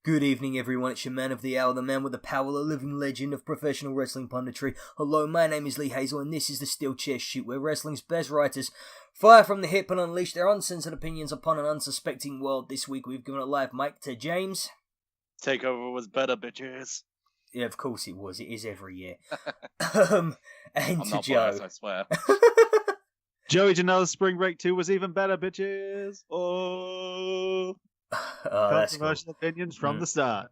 Good evening, everyone. It's your man of the hour, the man with the power, the living legend of professional wrestling punditry. Hello, my name is Lee Hazel, and this is the SteelChair Shoot, where wrestling's best writers fire from the hip and unleash their uncensored opinions upon an unsuspecting world. This week, we've given a live mic to James. Takeover was better, bitches. Yeah, of course it was. It is every year. And I'm to not Joe. biased, I swear. Joey Janela's Spring Break 2 was even better, bitches. Oh, That's controversial cool. opinions from the start.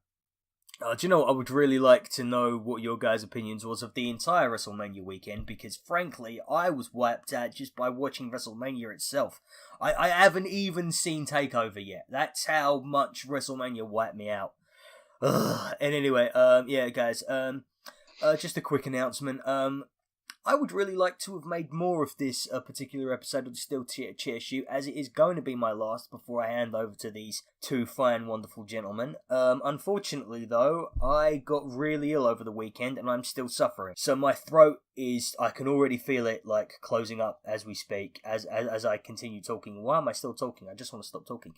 Do you know what? I would really like to know what your guys' opinions was of the entire WrestleMania weekend, because frankly, I was wiped out just by watching WrestleMania itself. I haven't even seen TakeOver yet. That's how much WrestleMania wiped me out. Ugh. And anyway, yeah, guys, just a quick announcement. I would really like to have made more of this particular episode of the SteelChair Shoot, as it is going to be my last before I hand over to these two fine, wonderful gentlemen. Unfortunately, though, I got really ill over the weekend, and I'm still suffering. So my throat is, I can already feel it, like, closing up as we speak, as I continue talking. Why am I still talking? I just want to stop talking.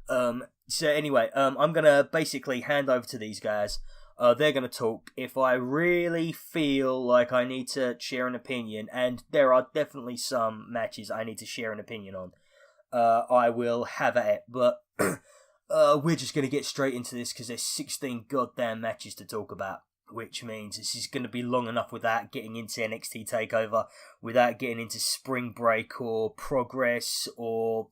So anyway, I'm going to basically hand over to these guys. They're going to talk. If I really feel like I need to share an opinion, and there are definitely some matches I need to share an opinion on, I will have at it. But we're just going to get straight into this because there's 16 goddamn matches to talk about, which means this is going to be long enough without getting into NXT TakeOver, without getting into Spring Break or Progress or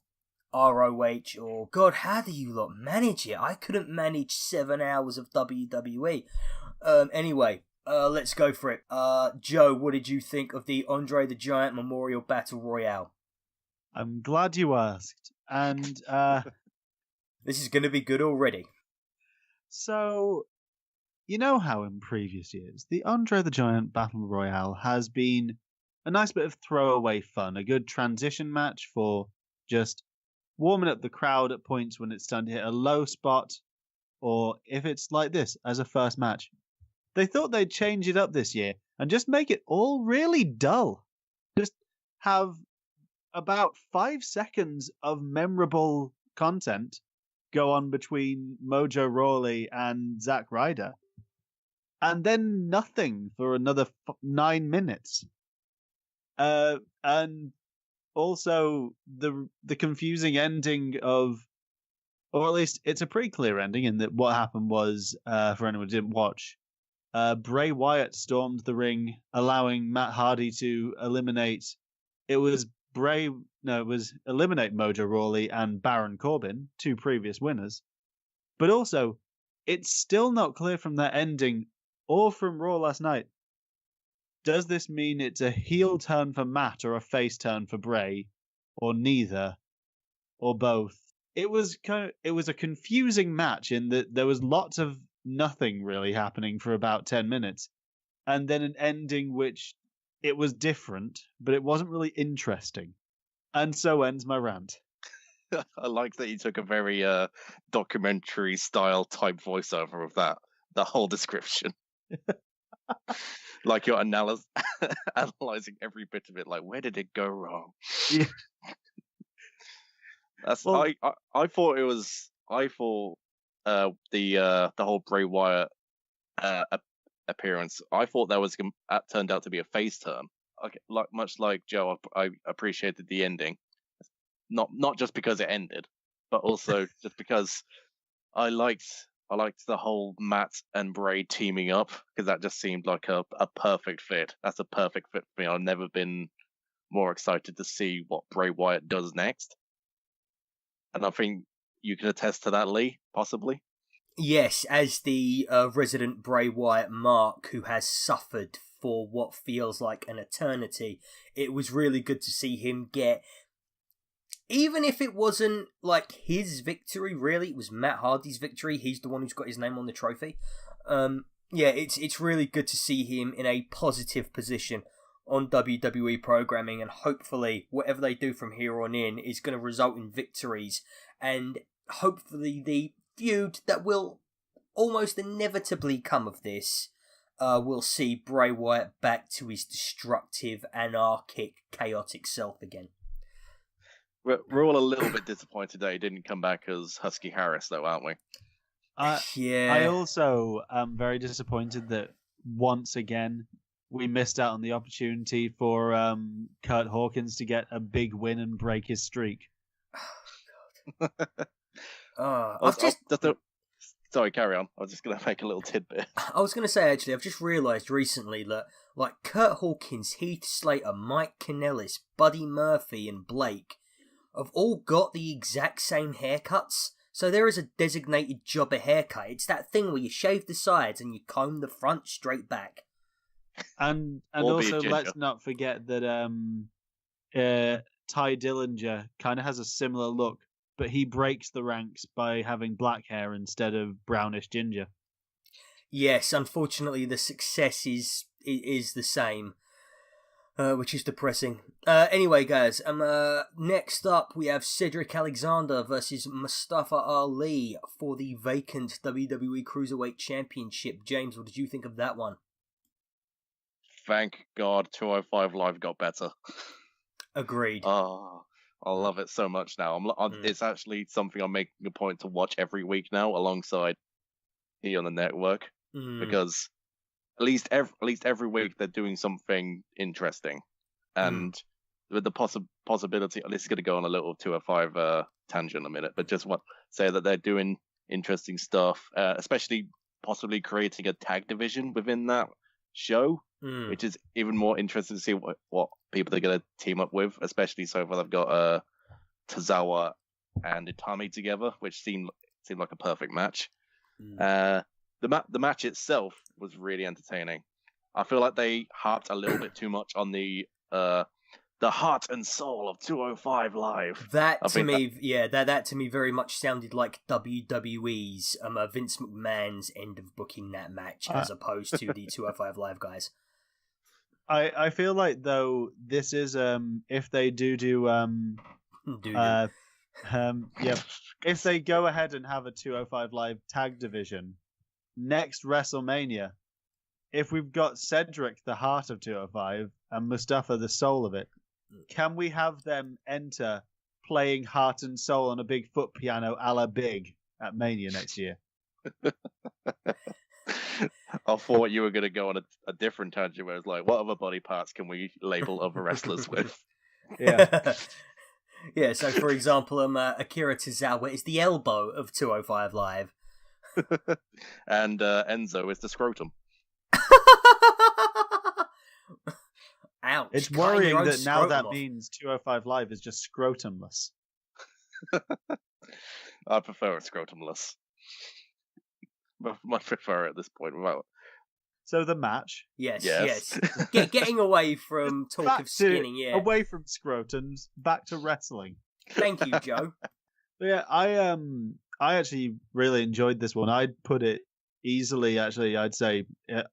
ROH, or God, how do you lot manage it? I couldn't manage 7 hours of WWE. Anyway, let's go for it. Joe, what did you think of the Andre the Giant Memorial Battle Royale? I'm glad you asked. And this is going to be good already. So, you know how in previous years, the Andre the Giant Battle Royale has been a nice bit of throwaway fun, a good transition match for just warming up the crowd at points when it's starting to hit a low spot, or if it's like this as a first match. They thought they'd change it up this year and just make it all really dull. Just have about 5 seconds of memorable content go on between Mojo Rawley and Zack Ryder, and then nothing for another 9 minutes. And also, the confusing ending of, or at least it's a pretty clear ending in that what happened was, for anyone who didn't watch, Bray Wyatt stormed the ring, allowing Matt Hardy to eliminate. It was eliminate Mojo Rawley and Baron Corbin, two previous winners. But also, it's still not clear from that ending or from Raw last night. Does this mean it's a heel turn for Matt or a face turn for Bray, or neither, or both? It was a confusing match in that there was lots of nothing really happening for about 10 minutes, and then an ending which it was different, but it wasn't really interesting. And so ends my rant. I like that you took a very documentary style type voiceover of that whole description. Like you're analyzing every bit of it, like where did it go wrong? Yeah. That's I thought it was the whole Bray Wyatt appearance. I thought that turned out to be a face turn. Okay, much like Joe, I appreciated the ending, not just because it ended, but also just because I liked the whole Matt and Bray teaming up, because that just seemed like a perfect fit. That's a perfect fit for me. I've never been more excited to see what Bray Wyatt does next. And I think you can attest to that, Lee, possibly. Yes, as the resident Bray Wyatt mark, who has suffered for what feels like an eternity, it was really good to see him get... Even if it wasn't, like, his victory, really, it was Matt Hardy's victory. He's the one who's got his name on the trophy. Yeah, it's really good to see him in a positive position on WWE programming, and hopefully whatever they do from here on in is going to result in victories, and hopefully the feud that will almost inevitably come of this will see Bray Wyatt back to his destructive, anarchic, chaotic self again. We're all a little bit disappointed that he didn't come back as Husky Harris, though, aren't we? I also am very disappointed that once again we missed out on the opportunity for Kurt Hawkins to get a big win and break his streak. Sorry, carry on. I was just going to make a little tidbit. I was going to say, actually, I've just realised recently that, like, Kurt Hawkins, Heath Slater, Mike Kanellis, Buddy Murphy, and Blake have all got the exact same haircuts. So there is a designated jobber haircut. It's that thing where you shave the sides and you comb the front straight back. And also, let's not forget that Ty Dillinger kind of has a similar look, but he breaks the ranks by having black hair instead of brownish ginger. Yes, unfortunately, the success is the same, which is depressing. Anyway, guys, next up we have Cedric Alexander versus Mustafa Ali for the vacant WWE Cruiserweight Championship. James, what did you think of that one? Thank God 205 Live got better. Agreed. Oh, I love it so much now. It's actually something I'm making a point to watch every week now, alongside here on the network, because at least every week they're doing something interesting, and with the possibility. This is going to go on a little 205 tangent in a minute, but just want to say that they're doing interesting stuff, especially possibly creating a tag division within that show. Which is even more interesting to see what people they're going to team up with, especially so far they've got Tozawa and Itami together, which seemed like a perfect match. The match itself was really entertaining. I feel like they harped a little bit too much on the heart and soul of 205 Live. That to me very much sounded like WWE's Vince McMahon's end of booking that match, as opposed to the 205 Live guys. I feel like, though, this is if they if they go ahead and have a 205 Live tag division next WrestleMania, if we've got Cedric the heart of 205 and Mustafa the soul of it, can we have them enter playing heart and soul on a big foot piano a la Big at Mania next year? I thought you were going to go on a different tangent where it's like, what other body parts can we label other wrestlers with? Yeah. Yeah, so for example, Akira Tozawa is the elbow of 205 Live. And Enzo is the scrotum. Ouch. It's worrying that now that means 205 Live is just scrotumless. I prefer it scrotumless. I prefer it at this point. Without. So the match. Yes. Getting away from talk of skinning, away from scrotums, back to wrestling. Thank you, Joe. Yeah, I actually really enjoyed this one. I'd put it easily, actually, I'd say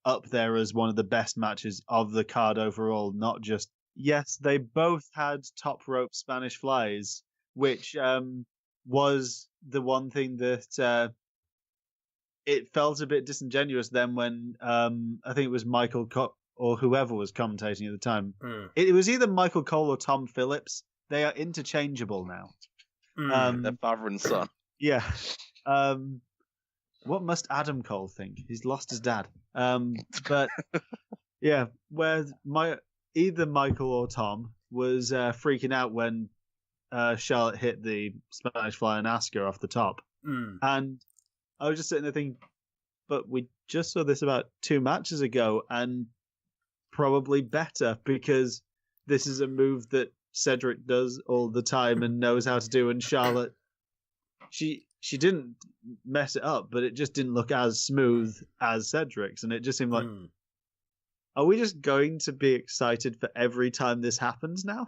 up there as one of the best matches of the card overall. Not just, yes, they both had top rope Spanish flies, which was the one thing that it felt a bit disingenuous then when I think it was Michael or whoever was commentating at the time. It was either Michael Cole or Tom Phillips. They are interchangeable now. They're father and son. Yeah. What must Adam Cole think? He's lost his dad. But yeah, where either Michael or Tom was freaking out when Charlotte hit the Spanish Fly and Asuka off the top. And I was just sitting there thinking, but we just saw this about 2 matches ago, and probably better, because this is a move that Cedric does all the time and knows how to do, and Charlotte, she didn't mess it up, but it just didn't look as smooth as Cedric's, and it just seemed like, are we just going to be excited for every time this happens now?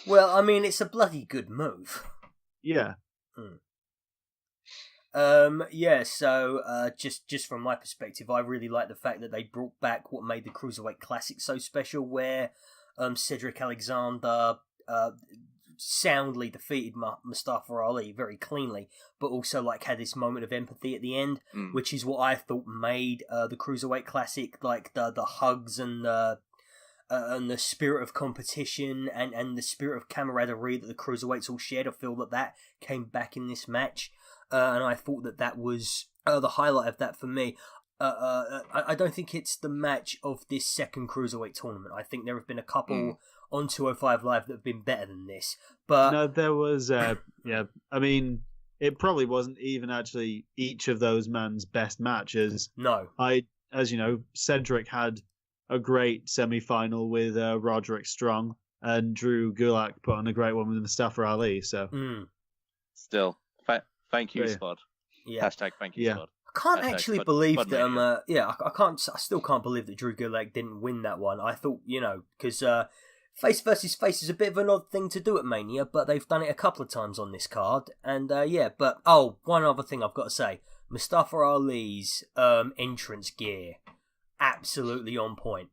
Well, I mean, it's a bloody good move. Yeah. So just from my perspective, I really like the fact that they brought back what made the Cruiserweight Classic so special, where Cedric Alexander soundly defeated Mustafa Ali very cleanly, but also like had this moment of empathy at the end, which is what I thought made the Cruiserweight Classic, like the hugs and the spirit of competition and the spirit of camaraderie that the Cruiserweights all shared. I feel that came back in this match. And I thought that was the highlight of that for me. I don't think it's the match of this second Cruiserweight tournament. I think there have been a couple on 205 Live that have been better than this. But no, there was, yeah, I mean, it probably wasn't even actually each of those men's best matches. No. As you know, Cedric had a great semi-final with Roderick Strong, and Drew Gulak put on a great one with Mustafa Ali. So, still, thank you, Spud. Yeah. Hashtag thank you, Spud. I can't actually believe that. I still can't believe that Drew Gulak didn't win that one. I thought, because face versus face is a bit of an odd thing to do at Mania, but they've done it a couple of times on this card. And but one other thing I've got to say: Mustafa Ali's entrance gear, absolutely on point.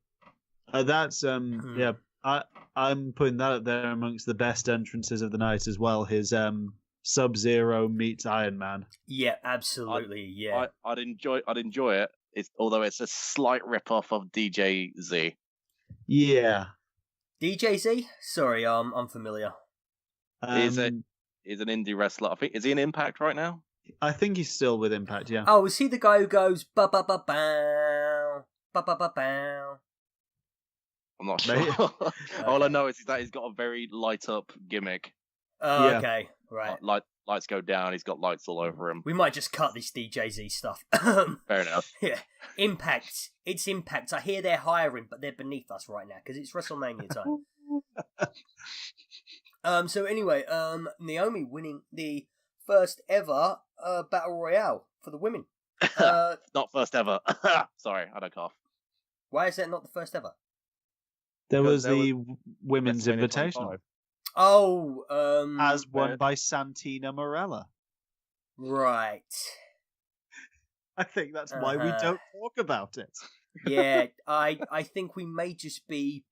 That's I'm putting that up there amongst the best entrances of the night as well. His Sub-Zero meets Iron Man. Yeah, absolutely. I'd enjoy it. Although it's a slight rip-off of DJZ. Yeah. DJZ? Sorry, I'm unfamiliar. He's an indie wrestler. I think, is he in Impact right now? I think he's still with Impact, yeah. Oh, is he the guy who goes ba ba ba bow, ba ba ba bow? I'm not sure. Okay. All I know is that he's got a very light-up gimmick. Oh, yeah. Okay, right. Lights go down. He's got lights all over him. We might just cut this DJZ stuff. Fair enough. Yeah, Impact. It's Impact. I hear they're hiring, but they're beneath us right now because it's WrestleMania time. So anyway, Naomi winning the first ever Battle Royale for the women. Not first ever. Sorry, I don't cough. Why is that not the first ever? There was the Women's Invitational. Oh, as won by Santina Morella. Right. I think that's why we don't talk about it. Yeah, I think we may just be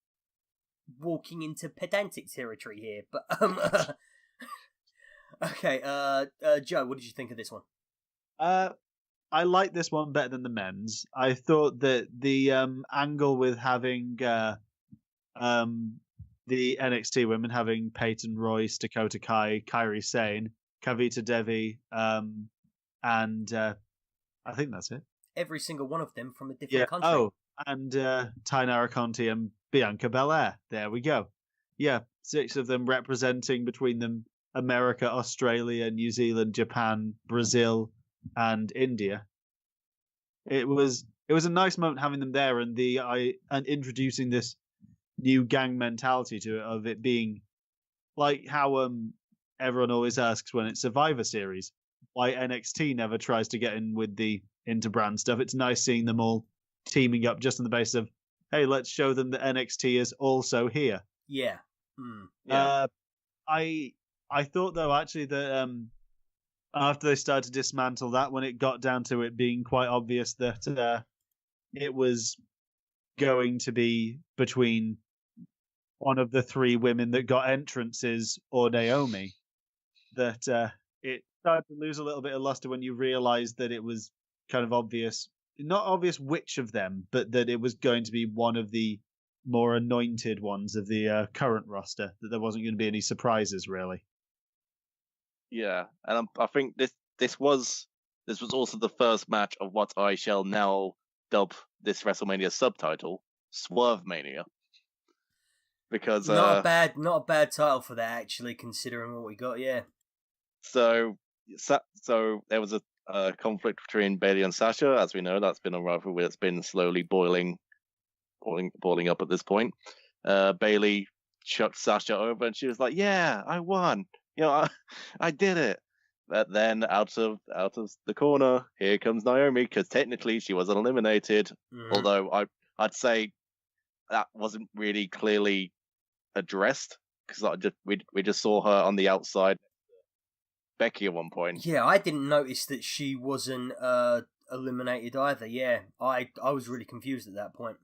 walking into pedantic territory here, but okay, Joe, what did you think of this one? I like this one better than the men's. I thought that the angle with having the NXT women having Peyton Royce, Dakota Kai, Kairi Sane, Kavita Devi, and I think that's it. Every single one of them from a different country. Oh, and Tainara Conti and Bianca Belair. There we go. Yeah, 6 of them representing between them America, Australia, New Zealand, Japan, Brazil, and India. It was a nice moment having them there, and introducing this new gang mentality to it, of it being like how everyone always asks when it's Survivor Series why NXT never tries to get in with the interbrand stuff. It's nice seeing them all teaming up just on the basis of, hey, let's show them that NXT is also here. Yeah. Yeah. I thought though actually that after they started to dismantle that, when it got down to it being quite obvious that it was going to be between one of the 3 women that got entrances or Naomi, that it started to lose a little bit of luster when you realized that it was kind of obvious, not obvious which of them, but that it was going to be one of the more anointed ones of the current roster, that there wasn't going to be any surprises really. Yeah, and I think this was also the first match of what I shall now dub this WrestleMania subtitle, Swerve Mania. Because not a bad title for that, actually, considering what we got. Yeah. So there was a conflict between Bayley and Sasha, as we know. That's been a rivalry that's been slowly boiling up at this point. Bayley chucked Sasha over, and she was like, "Yeah, I won. I did it." But then out of the corner, here comes Naomi, because technically she wasn't eliminated. Mm-hmm. Although I'd say that wasn't really clearly addressed, because we just saw her on the outside, Becky at one point. Yeah, I didn't notice that she wasn't eliminated either. Yeah, I was really confused at that point.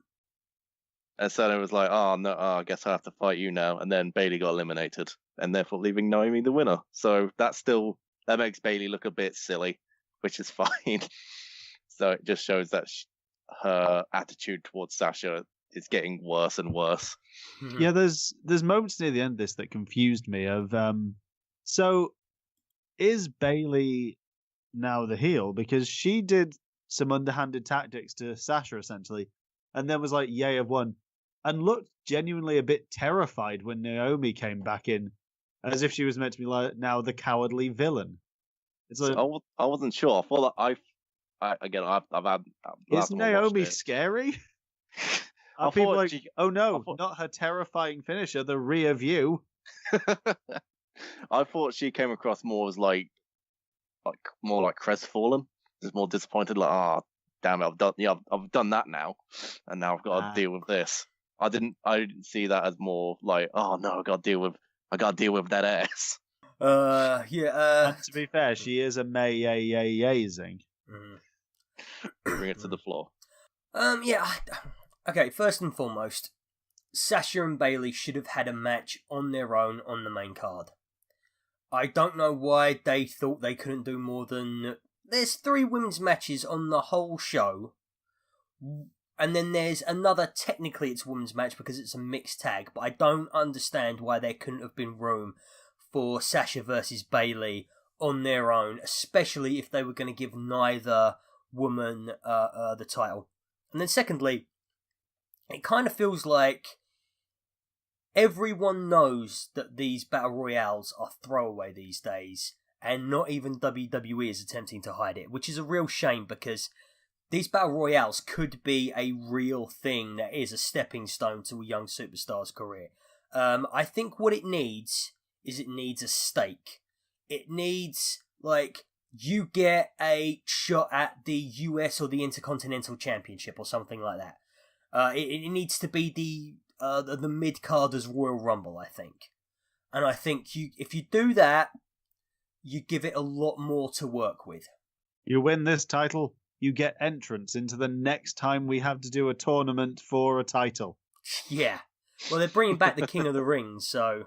And so it was like, oh no, I guess I have to fight you now. And then Bayley got eliminated, and therefore leaving Naomi the winner. So that makes Bayley look a bit silly, which is fine. So it just shows that her attitude towards Sasha is getting worse and worse. Yeah, there's moments near the end of this that confused me. So is Bayley now the heel, because she did some underhanded tactics to Sasha essentially, and then was like, "Yay, I've won," and looked genuinely a bit terrified when Naomi came back in, as if she was meant to be like now the cowardly villain. It's like, So I wasn't sure. I thought that I've had is last time I watched Naomi it. scary? I Are people thought like, she- oh no, thought- not her terrifying finisher, the rear view? I thought she came across more as like more like crestfallen, just more disappointed. Like, damn it, I've done that now, and now I've got to deal with this. I didn't see that as more like, oh no, I got to deal with that ass. And to be fair, she is amazing. Bring it to the floor. Okay, first and foremost, Sasha and Bayley should have had a match on their own on the main card. I don't know why they thought they couldn't do more than... There's 3 women's matches on the whole show, and then there's another, technically it's a women's match because it's a mixed tag, but I don't understand why there couldn't have been room for Sasha versus Bayley on their own, especially if they were going to give neither woman the title. And then secondly, it kind of feels like everyone knows that these battle royales are throwaway these days, and not even WWE is attempting to hide it, which is a real shame because these battle royales could be a real thing that is a stepping stone to a young superstar's career. I think what it needs is a stake. It needs, like, you get a shot at the US or the Intercontinental Championship or something like that. It needs to be the mid-carders Royal Rumble, I think. And I think if you do that, you give it a lot more to work with. You win this title, you get entrance into the next time we have to do a tournament for a title. Yeah. Well, they're bringing back the King of the Ring, so...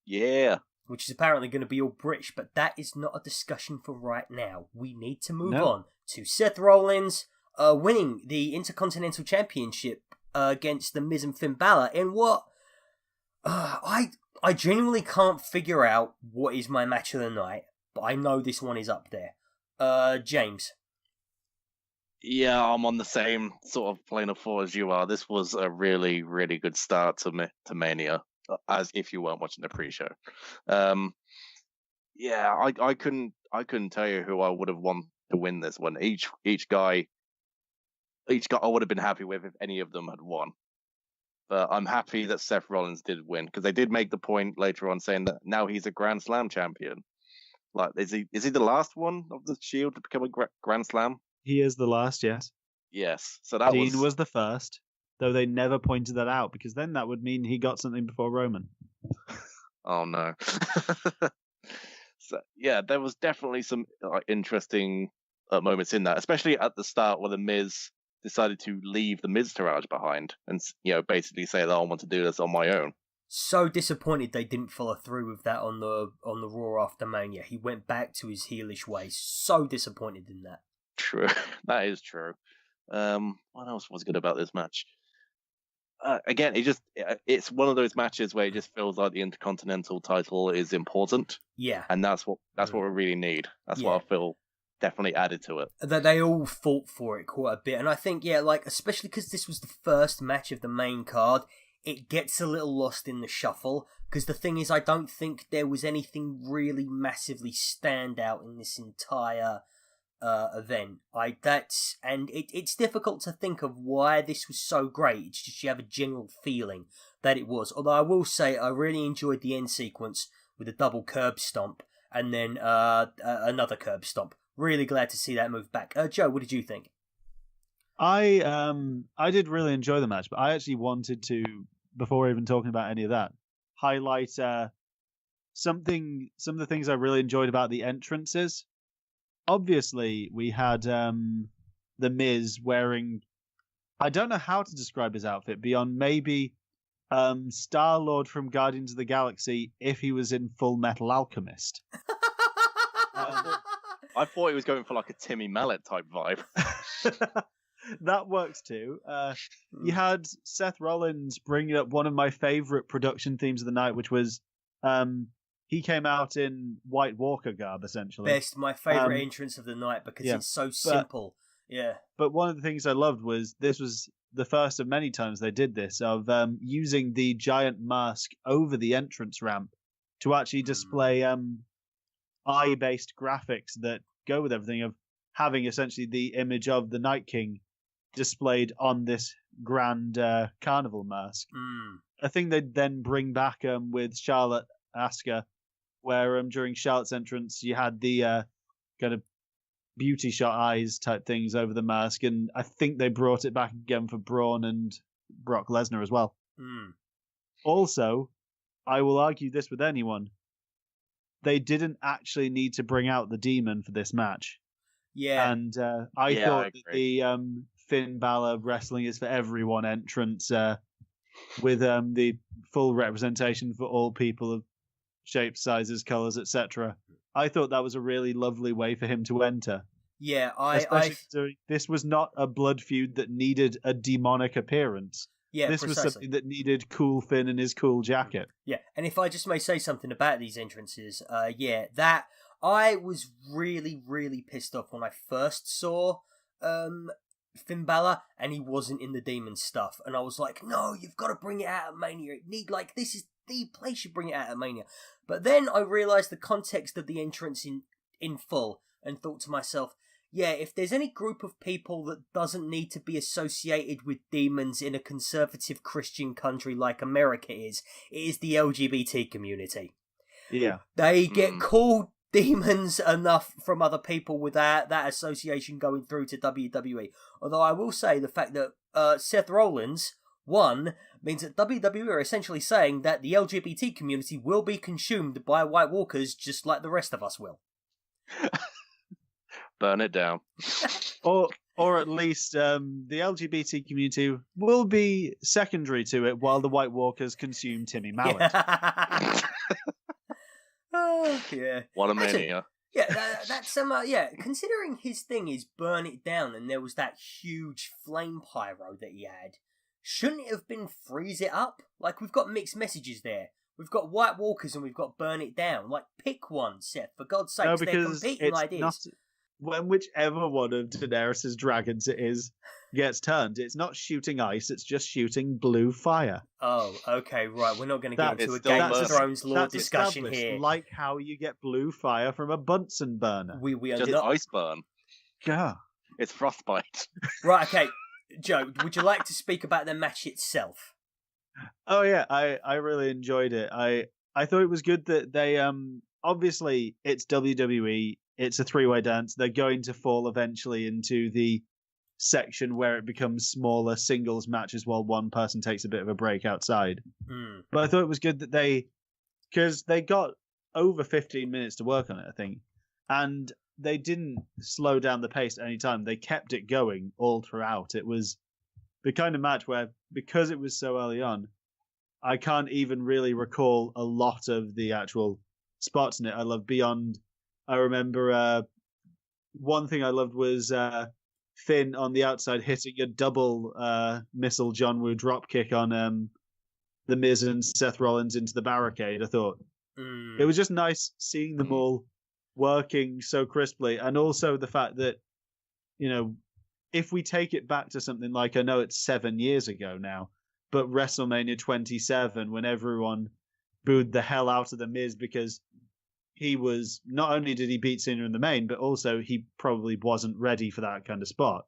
Yeah. Which is apparently going to be all British, but that is not a discussion for right now. We need to move on to Seth Rollins winning the Intercontinental Championship against The Miz and Finn Balor in what... I genuinely can't figure out what is my match of the night, but I know this one is up there. James. Yeah, I'm on the same sort of plane of thought as you are. This was a really, really good start to Mania, as if you weren't watching the pre-show. Yeah, I couldn't tell you who I would have won to win this one. Each guy I would have been happy with if any of them had won. But I'm happy that Seth Rollins did win, because they did make the point later on saying that now he's a Grand Slam champion. Like, is he the last one of the Shield to become a Grand Slam? He is the last, yes. Yes. So that Dean was the first, though they never pointed that out, because then that would mean he got something before Roman. Oh no. So yeah, there was definitely some interesting moments in that, especially at the start where the Miz decided to leave the Miztourage behind and basically say that I want to do this on my own. So disappointed they didn't follow through with that on the Raw after Mania. He went back to his heelish ways. So disappointed in that. True, that is true. What else was good about this match? Again, it's one of those matches where it just feels like the Intercontinental title is important. Yeah, and that's what we really need. That's what I feel definitely added to it. That they all fought for it quite a bit, and I think especially because this was the first match of the main card, it gets a little lost in the shuffle. Because the thing is, I don't think there was anything really massively stand out in this entire event. It's difficult to think of why this was so great. It's just you have a general feeling that it was. Although I will say I really enjoyed the end sequence with a double curb stomp and then another curb stomp. Really glad to see that move back. Joe, what did you think? I did really enjoy the match, but I actually wanted to, before even talking about any of that, highlight some of the things I really enjoyed about the entrances. Obviously, we had The Miz wearing... I don't know how to describe his outfit beyond maybe Star-Lord from Guardians of the Galaxy if he was in Full Metal Alchemist. I thought he was going for like a Timmy Mallet type vibe. That works too. You had Seth Rollins bringing up one of my favorite production themes of the night, which was he came out in White Walker garb, essentially. Best, my favourite entrance of the night because it's so simple. Yeah. But one of the things I loved was this was the first of many times they did this, of using the giant mask over the entrance ramp to actually display eye-based graphics that go with everything, of having essentially the image of the Night King displayed on this grand carnival mask. A thing they'd then bring back with Charlotte Asuka, where during Charlotte's entrance you had the kind of beauty shot eyes type things over the mask, and I think they brought it back again for Braun and Brock Lesnar as well. Also, I will argue this with anyone, they didn't actually need to bring out the Demon for this match. Yeah. And I thought that the Finn Balor Wrestling is for everyone entrance with the full representation for all people of shapes, sizes, colours, etc. I thought that was a really lovely way for him to enter. Yeah, this was not a blood feud that needed a demonic appearance. Yeah, this precisely. was something that needed cool Finn in his cool jacket. Yeah, and if I just may say something about these entrances, that I was really, really pissed off when I first saw Finn Balor and he wasn't in the Demon stuff, and I was like, no, you've got to bring it out at Mania. This is the place you bring it out at Mania. But then I realised the context of the entrance in full and thought to myself, yeah, if there's any group of people that doesn't need to be associated with demons in a conservative Christian country like America is, it is the LGBT community. Yeah. They get called demons enough from other people without that association going through to WWE. Although I will say the fact that Seth Rollins won means that WWE are essentially saying that the LGBT community will be consumed by White Walkers just like the rest of us will. Burn it down. or at least the LGBT community will be secondary to it while the White Walkers consume Timmy Mallet. Yeah. What a mania. Yeah, that's considering his thing is burn it down and there was that huge flame pyro that he had, shouldn't it have been freeze it up? Like, we've got mixed messages there. We've got White Walkers and we've got burn it down. Like, pick one, Seth, for God's sake. No, They're because competing ideas. When whichever one of Daenerys' dragons it is gets turned, it's not shooting ice, it's just shooting blue fire. Oh, okay, right. We're not going to get into a Game of Thrones lore discussion here. Like how you get blue fire from a Bunsen burner. We are just not... ice burn. Yeah. It's frostbite. Right, okay. Joe, would you like to speak about the match itself? Oh yeah, I really enjoyed it. I thought it was good that they obviously it's WWE, it's a three-way dance. They're going to fall eventually into the section where it becomes smaller singles matches while one person takes a bit of a break outside. But I thought it was good that because they got over 15 minutes to work on it, I think, and they didn't slow down the pace at any time. They kept it going all throughout. It was the kind of match where, because it was so early on, I can't even really recall a lot of the actual spots in it. I remember one thing I loved was Finn on the outside hitting a double missile John Woo dropkick on The Miz and Seth Rollins into the barricade. I thought it was just nice seeing them all working so crisply, and also the fact that, you know, if we take it back to something like, I know it's 7 years ago now, but WrestleMania 27, when everyone booed the hell out of The Miz because he was, not only did he beat Cena in the main, but also he probably wasn't ready for that kind of spot.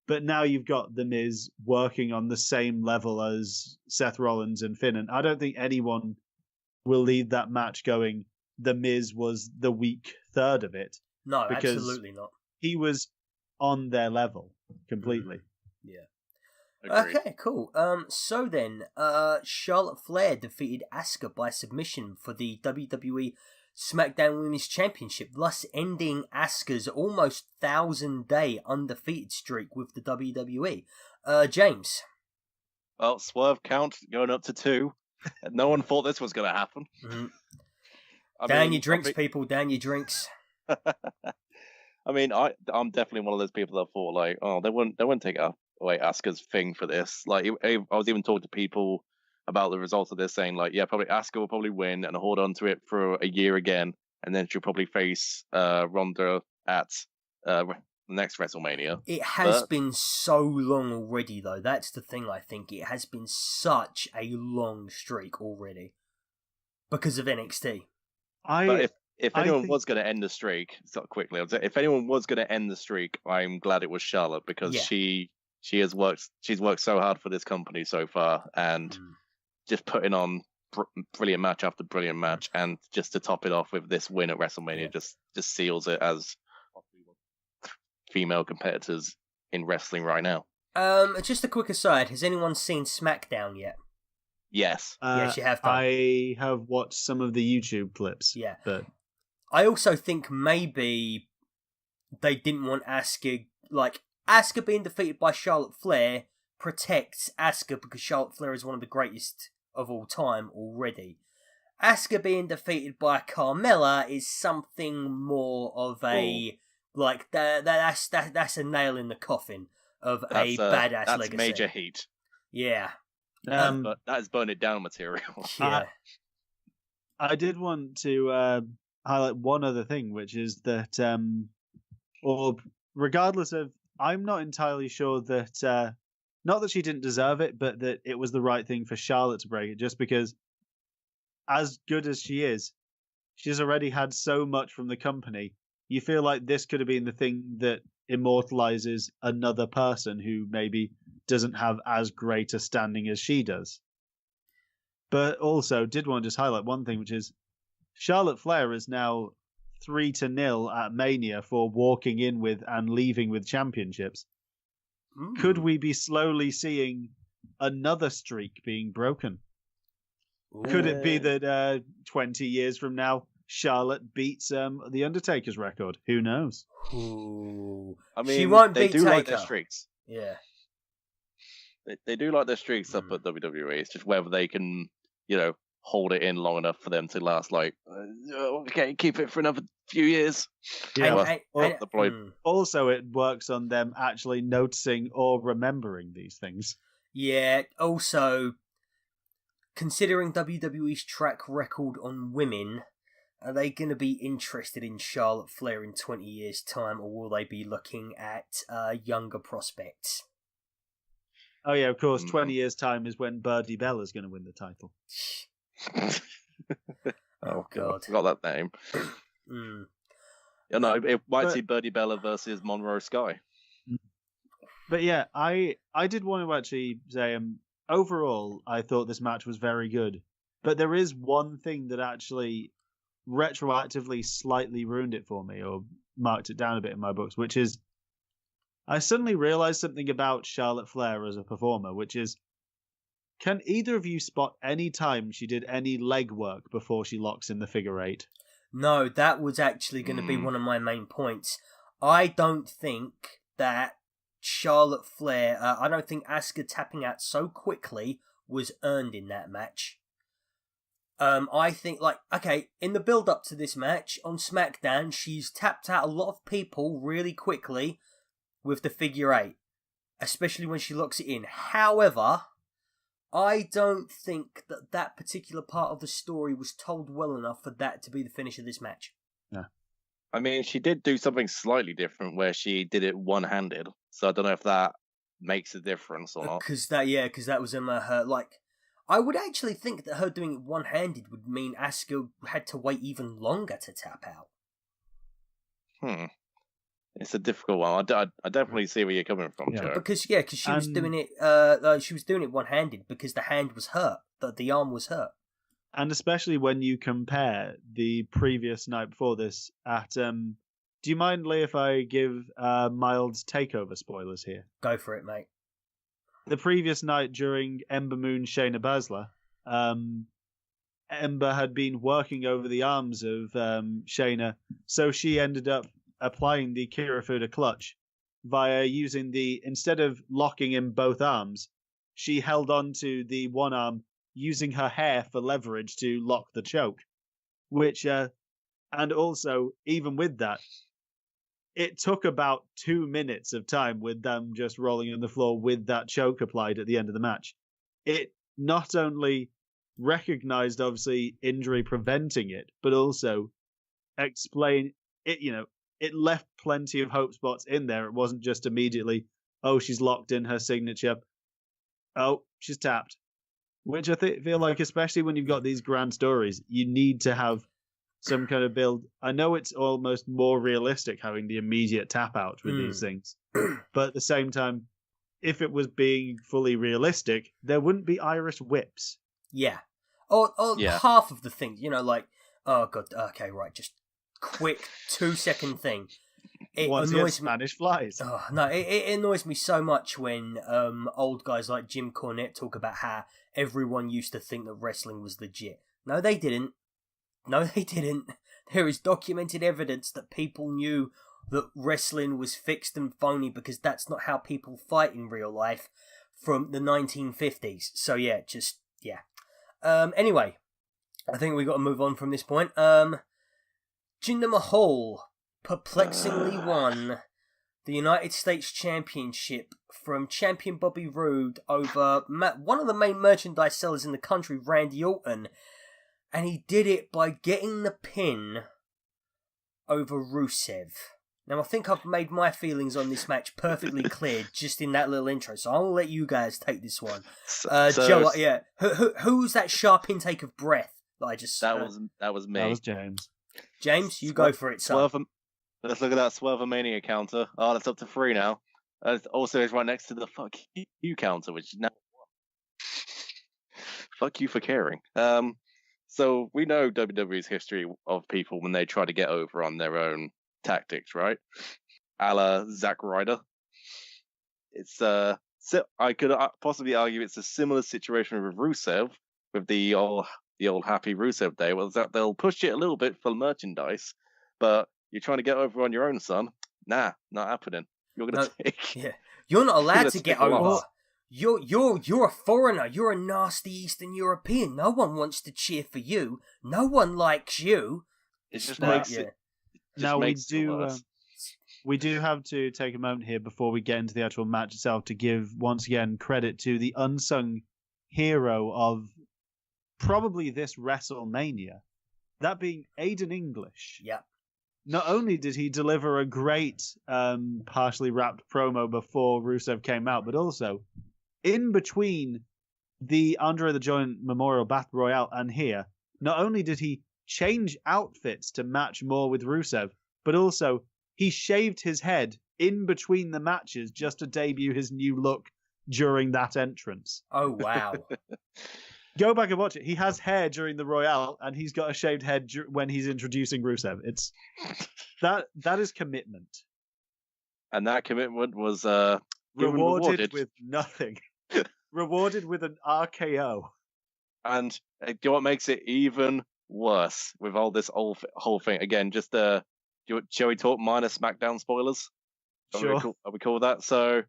But now you've got The Miz working on the same level as Seth Rollins and Finn, and I don't think anyone will leave that match going, The Miz was the weak third of it. No, because absolutely not. He was on their level completely. Yeah. Agreed. Okay, cool. So then, Charlotte Flair defeated Asuka by submission for the WWE SmackDown Women's Championship, thus ending Asuka's almost 1,000-day undefeated streak with the WWE. James? Well, swerve count going up to 2. No one thought this was going to happen. Down your drinks, people. Down your drinks. I mean, I'm definitely one of those people that thought, like, oh, they wouldn't take away Asuka's thing for this. Like, I was even talking to people about the results of this, saying like, yeah, probably Asuka will probably win and hold on to it for a year again, and then she'll probably face Ronda at the next WrestleMania. It has been so long already, though. That's the thing, I think. It has been such a long streak already because of NXT. But if anyone was going to end the streak, quickly, if anyone was going to end the streak, I'm glad it was Charlotte, because she's worked so hard for this company so far, and just putting on brilliant match after brilliant match, and just to top it off with this win at WrestleMania just seals it as female competitors in wrestling right now. Just a quick aside, has anyone seen SmackDown yet? Yes. Yes, you have done. I have watched some of the YouTube clips. Yeah. But I also think maybe they didn't want Asuka, like, Asuka being defeated by Charlotte Flair protects Asuka because Charlotte Flair is one of the greatest of all time already. Asuka being defeated by Carmella is something more of a, like, that's a nail in the coffin of a badass legacy. That's major heat. Yeah. But that is burn it down material. Yeah. I did want to highlight one other thing, which is that, or regardless of, I'm not entirely sure that, not that she didn't deserve it, but that it was the right thing for Charlotte to break it, just because, as good as she is, she's already had so much from the company. You feel like this could have been the thing that immortalizes another person who maybe doesn't have as great a standing as she does. But also, did want to just highlight one thing, which is Charlotte Flair is now 3-0 at Mania for walking in with and leaving with championships. Could we be slowly seeing another streak being broken? Could it be that 20 years from now, Charlotte beats the Undertaker's record? Who knows? Ooh. I mean, she won't they beat do Taker. like their streaks. Yeah. They do like their streaks up at WWE. It's just whether they can, hold it in long enough for them to last, like, okay, keep it for another few years. Yeah. Also, it works on them actually noticing or remembering these things. Yeah. Also, considering WWE's track record on women, are they going to be interested in Charlotte Flair in 20 years' time, or will they be looking at younger prospects? Oh, yeah, of course. 20 years' time is when Birdie Bella's going to win the title. Oh, God. I forgot that name. It might see Birdie Bella versus Monroe Sky. But yeah, I did want to actually say, overall, I thought this match was very good. But there is one thing that actually retroactively slightly ruined it for me, or marked it down a bit in my books, which is I suddenly realized something about Charlotte Flair as a performer, which is, can either of you spot any time she did any leg work before she locks in the figure eight? No, that was actually going to be one of my main points. I don't think that Charlotte Flair, I don't think Asuka tapping out so quickly was earned in that match. I think, in the build-up to this match, on SmackDown, she's tapped out a lot of people really quickly with the figure eight, especially when she locks it in. However, I don't think that particular part of the story was told well enough for that to be the finish of this match. Yeah. I mean, she did do something slightly different where she did it one-handed, so I don't know if that makes a difference or not. Because that was her, I would actually think that her doing it one-handed would mean Asuka had to wait even longer to tap out. It's a difficult one. I definitely see where you're coming from, Joe. Because she was doing it. She was doing it one-handed because the hand was hurt, the arm was hurt. And especially when you compare the previous night before this at, do you mind, Lee, if I give mild takeover spoilers here? Go for it, mate. The previous night during Ember Moon Shayna Baszler, Ember had been working over the arms of Shayna, so she ended up applying the Kirifuda clutch via using instead of locking in both arms, she held on to the one arm using her hair for leverage to lock the choke, which, and also, even with that, it took about 2 minutes of time with them just rolling on the floor with that choke applied at the end of the match. It not only recognized, obviously, injury preventing it, but also explain it. It left plenty of hope spots in there. It wasn't just immediately, oh, she's locked in her signature. Oh, she's tapped. Which I feel like, especially when you've got these grand stories, you need to have some kind of build. I know it's almost more realistic having the immediate tap out with these things, but at the same time, if it was being fully realistic, there wouldn't be Irish whips. Yeah. Or Yeah. half of the things, like, oh god, okay, right, just quick 2-second thing. It Once annoys me. Spanish flies. Oh, no, it annoys me so much when old guys like Jim Cornette talk about how everyone used to think that wrestling was legit. No, they didn't. There is documented evidence that people knew that wrestling was fixed and phony because that's not how people fight in real life from the 1950s. So yeah. Anyway, I think we got to move on from this point. Jinder Mahal perplexingly won the United States Championship from champion Bobby Roode over one of the main merchandise sellers in the country, Randy Orton. And he did it by getting the pin over Rusev. Now, I think I've made my feelings on this match perfectly clear just in that little intro, so I'll let you guys take this one. Joe, yeah. Who's that sharp intake of breath that I just... That was me. That was James. James, you go for it, son. Let's look at that Swerve-a-Mania counter. Oh, that's up to 3 now. Also, it's right next to the fuck you counter, which is now 1. Fuck you for caring. So we know WWE's history of people when they try to get over on their own tactics, right? A la Zack Ryder. It's I could possibly argue it's a similar situation with Rusev, with the old happy Rusev day. Well, that they'll push it a little bit for merchandise, but you're trying to get over on your own, son. Nah, not happening. You're gonna take. Yeah, you're not allowed to get over. You're a foreigner. You're a nasty Eastern European. No one wants to cheer for you. No one likes you. It just makes it. Now we do have to take a moment here before we get into the actual match itself to give once again credit to the unsung hero of probably this WrestleMania, that being Aiden English. Yeah. Not only did he deliver a great partially wrapped promo before Rusev came out, but also in between the Andre the Giant Memorial Battle Royale and here, not only did he change outfits to match more with Rusev, but also he shaved his head in between the matches just to debut his new look during that entrance. Oh, wow. Go back and watch it. He has hair during the Royale, and he's got a shaved head when he's introducing Rusev. It's that is commitment. And that commitment was rewarded with nothing. Rewarded with an RKO. And you know what makes it even worse with all this whole thing? Again, just shall we talk minor SmackDown spoilers? Sure. Are we cool with that? So,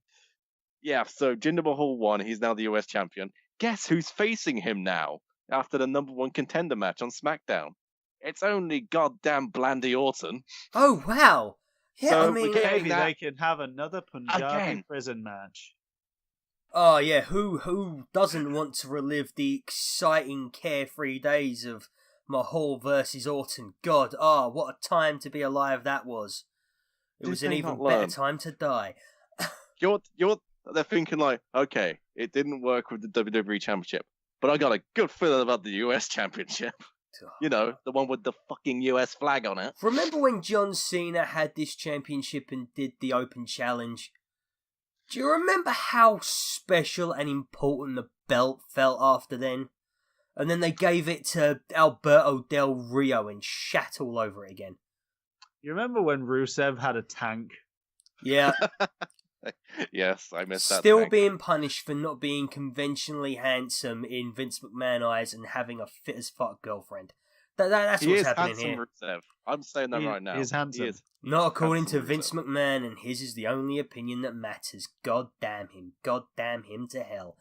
yeah, so Jinder Mahal won. He's now the US champion. Guess who's facing him now after the #1 contender match on SmackDown? It's only goddamn Blandy Orton. Oh, wow. Yeah, so I mean, maybe they can have another Punjabi prison match. Oh, yeah, who doesn't want to relive the exciting, carefree days of Mahal versus Orton? God, what a time to be alive that was. It was an even better time to die. They're thinking like, okay, it didn't work with the WWE Championship, but I got a good feeling about the US Championship. You know, the one with the fucking US flag on it. Remember when John Cena had this championship and did the Open Challenge? Do you remember how special and important the belt felt after then? And then they gave it to Alberto Del Rio and shat all over it again. You remember when Rusev had a tank? Yeah. Yes, I missed that. Still being punished for not being conventionally handsome in Vince McMahon eyes and having a fit as fuck girlfriend. That's what's happening here. Rusev. I'm saying that right now. He is handsome. He is. Not according to Vince McMahon, and his is the only opinion that matters. God damn him. God damn him to hell.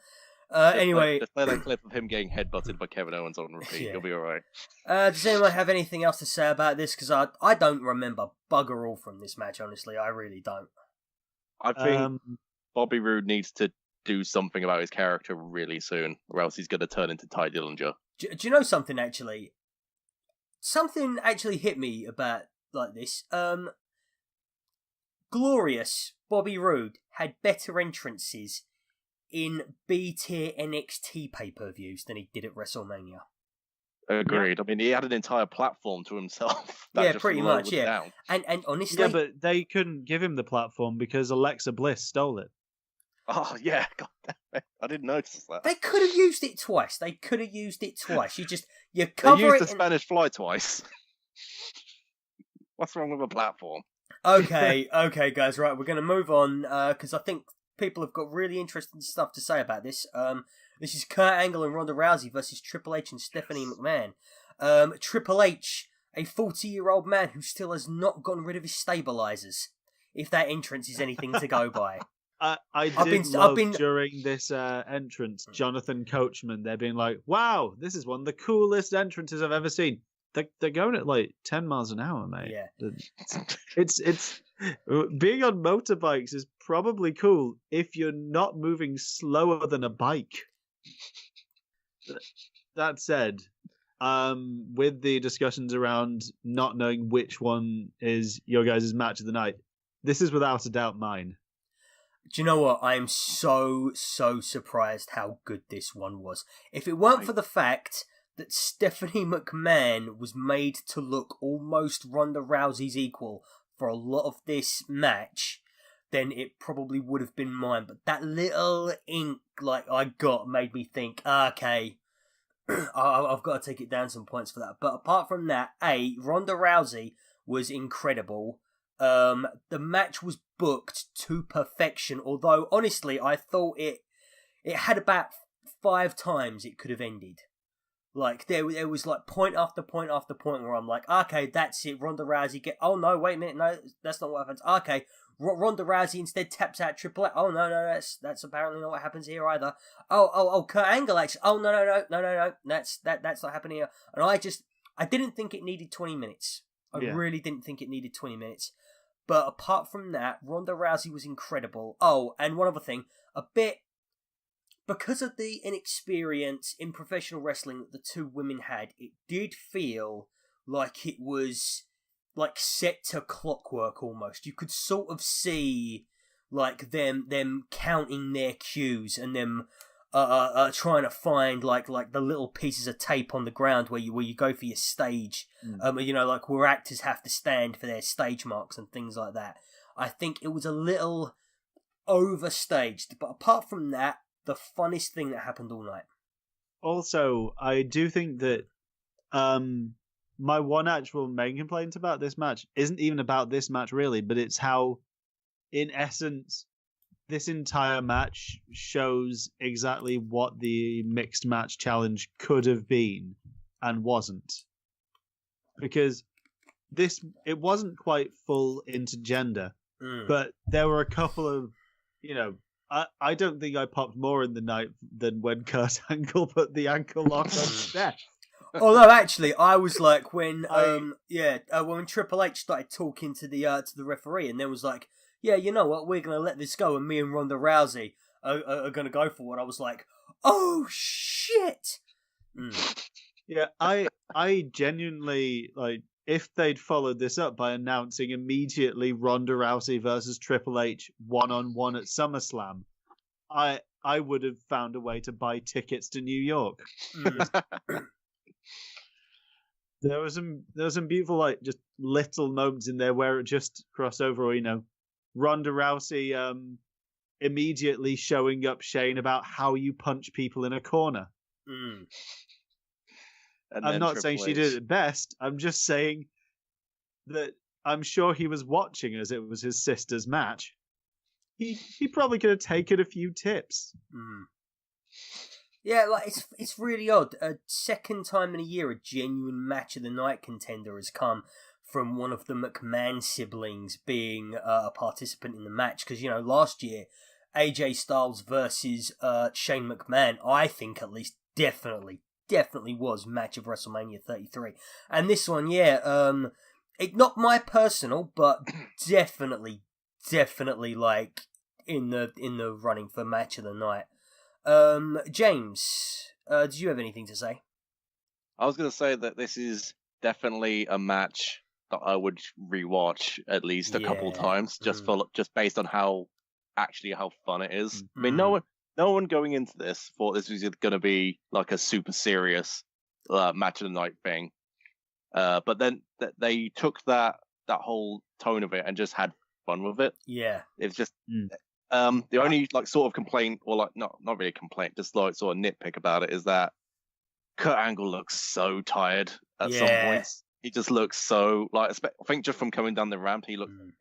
Anyway... Just play that clip of him getting headbutted by Kevin Owens on repeat. Yeah. You'll be alright. Does anyone have anything else to say about this? Because I don't remember bugger all from this match, honestly. I really don't. I think Bobby Roode needs to do something about his character really soon, or else he's going to turn into Ty Dillinger. Do you know something, actually? Something actually hit me about like this. Glorious Bobby Roode had better entrances in B-tier NXT pay-per-views than he did at WrestleMania. Agreed. I mean, he had an entire platform to himself. That Yeah, just pretty lowered much, yeah. down. And honestly... Yeah, but they couldn't give him the platform because Alexa Bliss stole it. Oh, yeah. God damn it. I didn't notice that. They could have used it twice. You They cover used it... the Spanish Fly twice. What's wrong with a platform? Okay, guys, right, we're going to move on, because I think people have got really interesting stuff to say about this. This is Kurt Angle and Ronda Rousey versus Triple H and Stephanie McMahon. Triple H, a 40-year-old man who still has not gotten rid of his stabilizers, if that entrance is anything to go by. I love during this entrance, Jonathan Coachman, they're being like, wow, this is one of the coolest entrances I've ever seen. They're going at like 10 miles an hour, mate. Yeah. It's being on motorbikes is probably cool if you're not moving slower than a bike. That said, with the discussions around not knowing which one is your guys' match of the night, this is without a doubt mine. Do you know what? I am so surprised how good this one was. If it weren't for the fact that Stephanie McMahon was made to look almost Ronda Rousey's equal for a lot of this match, then it probably would have been mine. But that little ink I got made me think, okay, I've got to take it down some points for that. But apart from that, Ronda Rousey was incredible. The match was booked to perfection, although honestly I thought it had about 5 times it could have ended. Like, there was like point after point after point where I'm like, okay, that's it, Ronda Rousey oh no, wait a minute, no, that's not what happens. Okay, Ronda Rousey instead taps out Triple H. Oh no, that's apparently not what happens here either. Oh, Kurt Angle actually. Oh no, that's not happening here. And I didn't think it needed 20 minutes. I really didn't think it needed 20 minutes. But apart from that, Ronda Rousey was incredible. Oh, and one other thing, because of the inexperience in professional wrestling that the two women had, it did feel like it was like set to clockwork almost. You could sort of see like them counting their cues and them trying to find like the little pieces of tape on the ground where you go for your stage. Like where actors have to stand for their stage marks and things like that. I think it was a little overstaged, but apart from that, the funnest thing that happened all night. Also, I do think that my one actual main complaint about this match isn't even about this match really, but it's how, in essence, this entire match shows exactly what the mixed match challenge could have been and wasn't. Because it wasn't quite full intergender, but there were a couple of, I don't think I popped more in the night than when Kurt Angle put the ankle lock on Steph. Although actually, I was like when Triple H started talking to the referee, and then was like, yeah, you know what, we're gonna let this go, and me and Ronda Rousey are gonna go for it. I was like, oh shit. Yeah, I genuinely like. If they'd followed this up by announcing immediately Ronda Rousey versus Triple H 1-on-1 at SummerSlam, I would have found a way to buy tickets to New York. There was some beautiful like just little moments in there where it just crossed over, or Ronda Rousey immediately showing up Shane about how you punch people in a corner. I'm not saying she did it best. I'm just saying that I'm sure he was watching as it was his sister's match. He probably could have taken a few tips. Yeah, like it's really odd. A second time in a year, a genuine match of the night contender has come from one of the McMahon siblings being a participant in the match. Because last year, AJ Styles versus Shane McMahon, I think at least definitely was match of WrestleMania 33. And this one, not my personal, but definitely like in the running for match of the night. James, did you have anything to say? I was going to say that this is definitely a match that I would rewatch at least a couple times, just based on how fun it is. I mean, no one going into this thought this was going to be like a super serious match of the night thing, but then they took that whole tone of it and just had fun with it. Yeah, it's just the only like sort of complaint, or like not really a complaint, just like sort of nitpick about it, is that Kurt Angle looks so tired at some points. He just looks so like, I think just from coming down the ramp, he looked like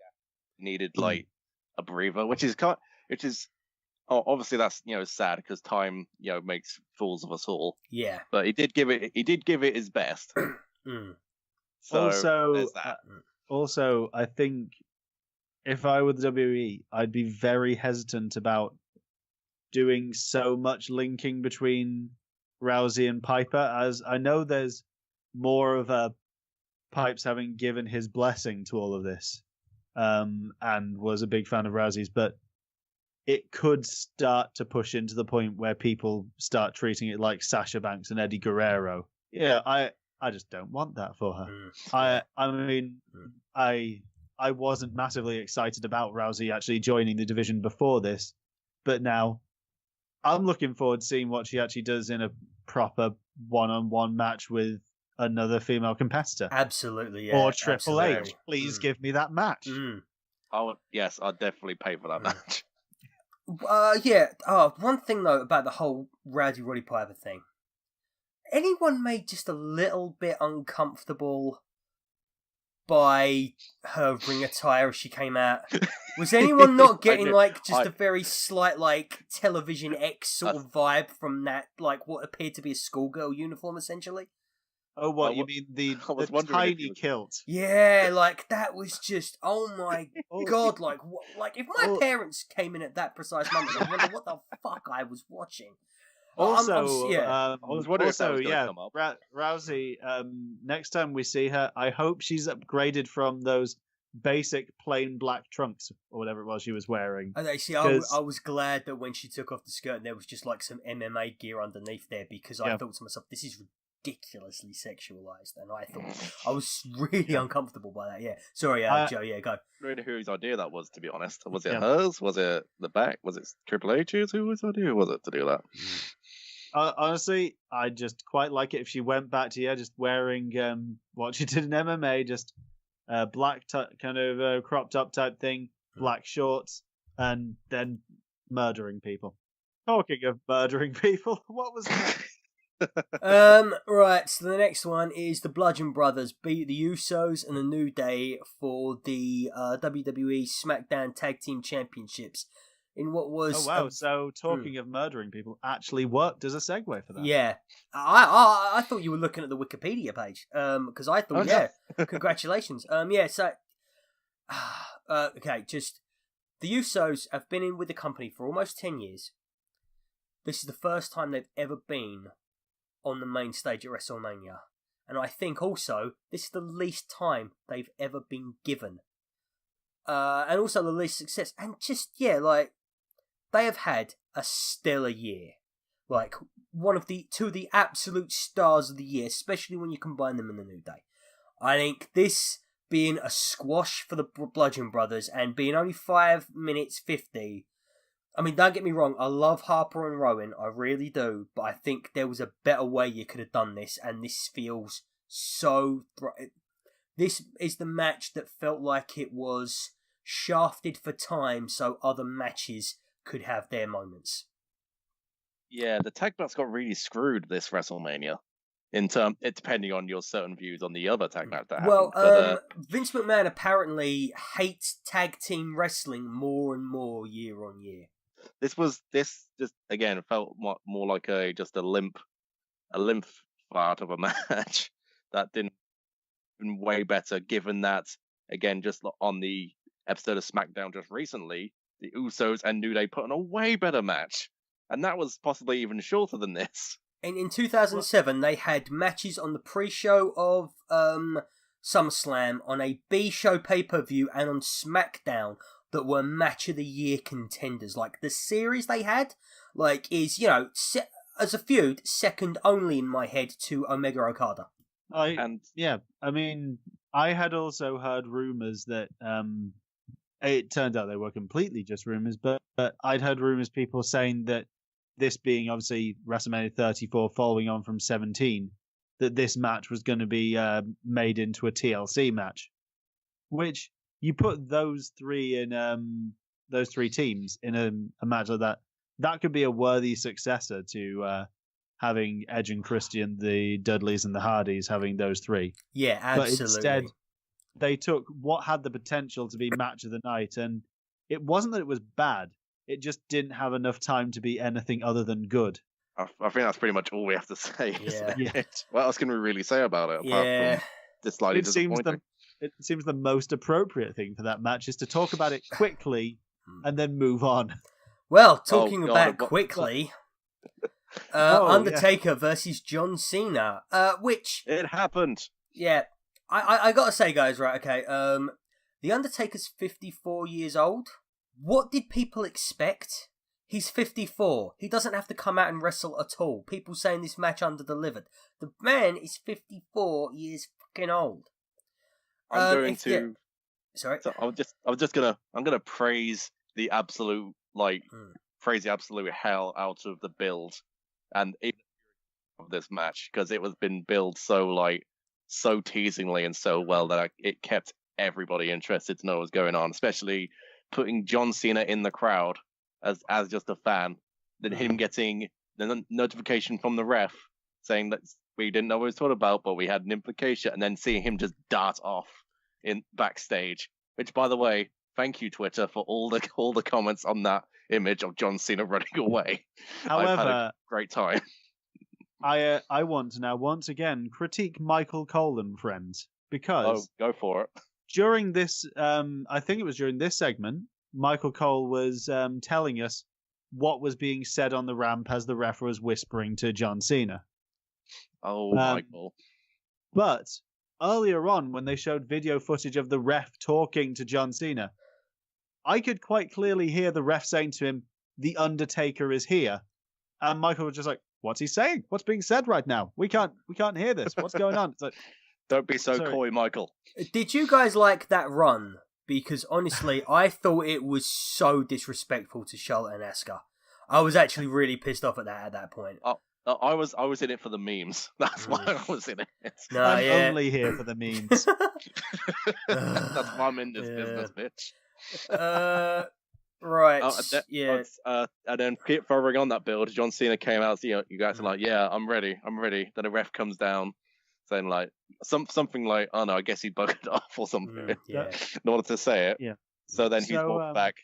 he needed like a breather, which is obviously that's sad because time makes fools of us all. Yeah, but he did give it his best. So also, I think if I were the WWE, I'd be very hesitant about doing so much linking between Rousey and Piper, as I know there's more of a Pipes having given his blessing to all of this, and was a big fan of Rousey's, but it could start to push into the point where people start treating it like Sasha Banks and Eddie Guerrero. Yeah, I just don't want that for her. I mean, I wasn't massively excited about Rousey actually joining the division before this, but now I'm looking forward to seeing what she actually does in a proper one-on-one match with another female competitor. Absolutely, yeah. Or Triple H. Please give me that match. Yes, I'd definitely pay for that match. One thing though about the whole Roddy Piper thing. Anyone made just a little bit uncomfortable by her ring attire as she came out? Was anyone not getting a very slight Television X sort of vibe from that, like what appeared to be a schoolgirl uniform essentially? Oh, what you mean the tiny kilt? Yeah, that was just god, if my parents came in at that precise moment, I wonder what the fuck I was watching. Also, I was wondering if that was going to come up. Rousey, next time we see her, I hope she's upgraded from those basic plain black trunks or whatever it was she was wearing. I was glad that when she took off the skirt, there was just some MMA gear underneath there, because I thought to myself, this is ridiculously sexualized, and I was really uncomfortable by that. Yeah, sorry, Joe. Yeah, go. I don't know whose idea that was, to be honest. Was it hers? Was it the back? Was it Triple H's? Whose idea was it to do that? Honestly, I just quite like it if she went back to just wearing what she did in MMA, just black kind of cropped up type thing, black shorts, and then murdering people. Talking of murdering people, what was that? Right, so the next one is the Bludgeon Brothers beat the Usos and the New Day for the WWE SmackDown Tag Team Championships in what was... Oh, wow, so talking of murdering people actually worked as a segue for that. Yeah. I thought you were looking at the Wikipedia page, because I thought, congratulations. Okay, just... The Usos have been in with the company for almost 10 years. This is the first time they've ever been on the main stage at WrestleMania. And I think also, this is the least time they've ever been given. And also the least success. And just, they have had a stellar year. Two of the absolute stars of the year, especially when you combine them in the New Day. I think this being a squash for the Bludgeon Brothers and being only 5 minutes 50... I mean, don't get me wrong, I love Harper and Rowan, I really do, but I think there was a better way you could have done this, and this feels so... This is the match that felt like it was shafted for time so other matches could have their moments. Yeah, the tag belts got really screwed this WrestleMania, depending on your certain views on the other tag match that happened. Well, Vince McMahon apparently hates tag team wrestling more and more year on year. This just again felt more like a limp part of a match that didn't been way better. Given that again, just on the episode of SmackDown just recently, the Usos and New Day put on a way better match, and that was possibly even shorter than this. In 2007, they had matches on the pre-show of SummerSlam, on a B-show pay-per-view, and on SmackDown that were match of the year contenders. Like, the series they had, like, is, you know, as a feud, second only in my head to Omega Okada. I mean, I had also heard rumors that it turned out they were completely just rumors, but I'd heard rumors, people saying that this being obviously WrestleMania 34 following on from 17, that this match was going to be made into a TLC match, which you put those three teams in a match like that, that could be a worthy successor to having Edge and Christian, the Dudleys and the Hardys, having those three. Yeah, absolutely. But instead, they took what had the potential to be match of the night, and it wasn't that it was bad. It just didn't have enough time to be anything other than good. I think that's pretty much all we have to say. Yeah. What else can we really say about it? Apart from this slightly disappointing. It seems the most appropriate thing for that match is to talk about it quickly and then move on. Well, talking about quickly, Undertaker versus John Cena, which... It happened. Yeah, I gotta say, guys, right, okay, the Undertaker's 54 years old. What did people expect? He's 54. He doesn't have to come out and wrestle at all. People saying this match under-delivered. The man is 54 years fucking old. I'm gonna praise the absolute hell out of the build and even of this match, because it was been built so teasingly and so well that it kept everybody interested to know what was going on, especially putting John Cena in the crowd as just a fan, then him getting the notification from the ref saying that we didn't know what he was talking about, but we had an implication, and then seeing him just dart off in backstage. Which, by the way, thank you, Twitter, for all the comments on that image of John Cena running away. However, I've had a great time. I want to now once again critique Michael Cole and friends, because go for it. During this, I think it was during this segment, Michael Cole was telling us what was being said on the ramp as the ref was whispering to John Cena. Oh, Michael. But earlier on, when they showed video footage of the ref talking to John Cena, I could quite clearly hear the ref saying to him, "The Undertaker is here." And Michael was just like, "What's he saying? What's being said right now? We can't hear this. What's going on?" It's like, don't be so coy, Michael. Did you guys like that run? Because honestly, I thought it was so disrespectful to Charlotte and Asuka. I was actually really pissed off at that point. I was in it for the memes. That's why I was in it. No, I'm only here for the memes. That's why I'm in this business, bitch. Right. And then keep following on that build. John Cena came out. You guys are like, "Yeah, I'm ready. Then a ref comes down, saying like something like, "Oh no, I guess he bugged off or something." Yeah. In order to say it. Yeah. So then he walks back.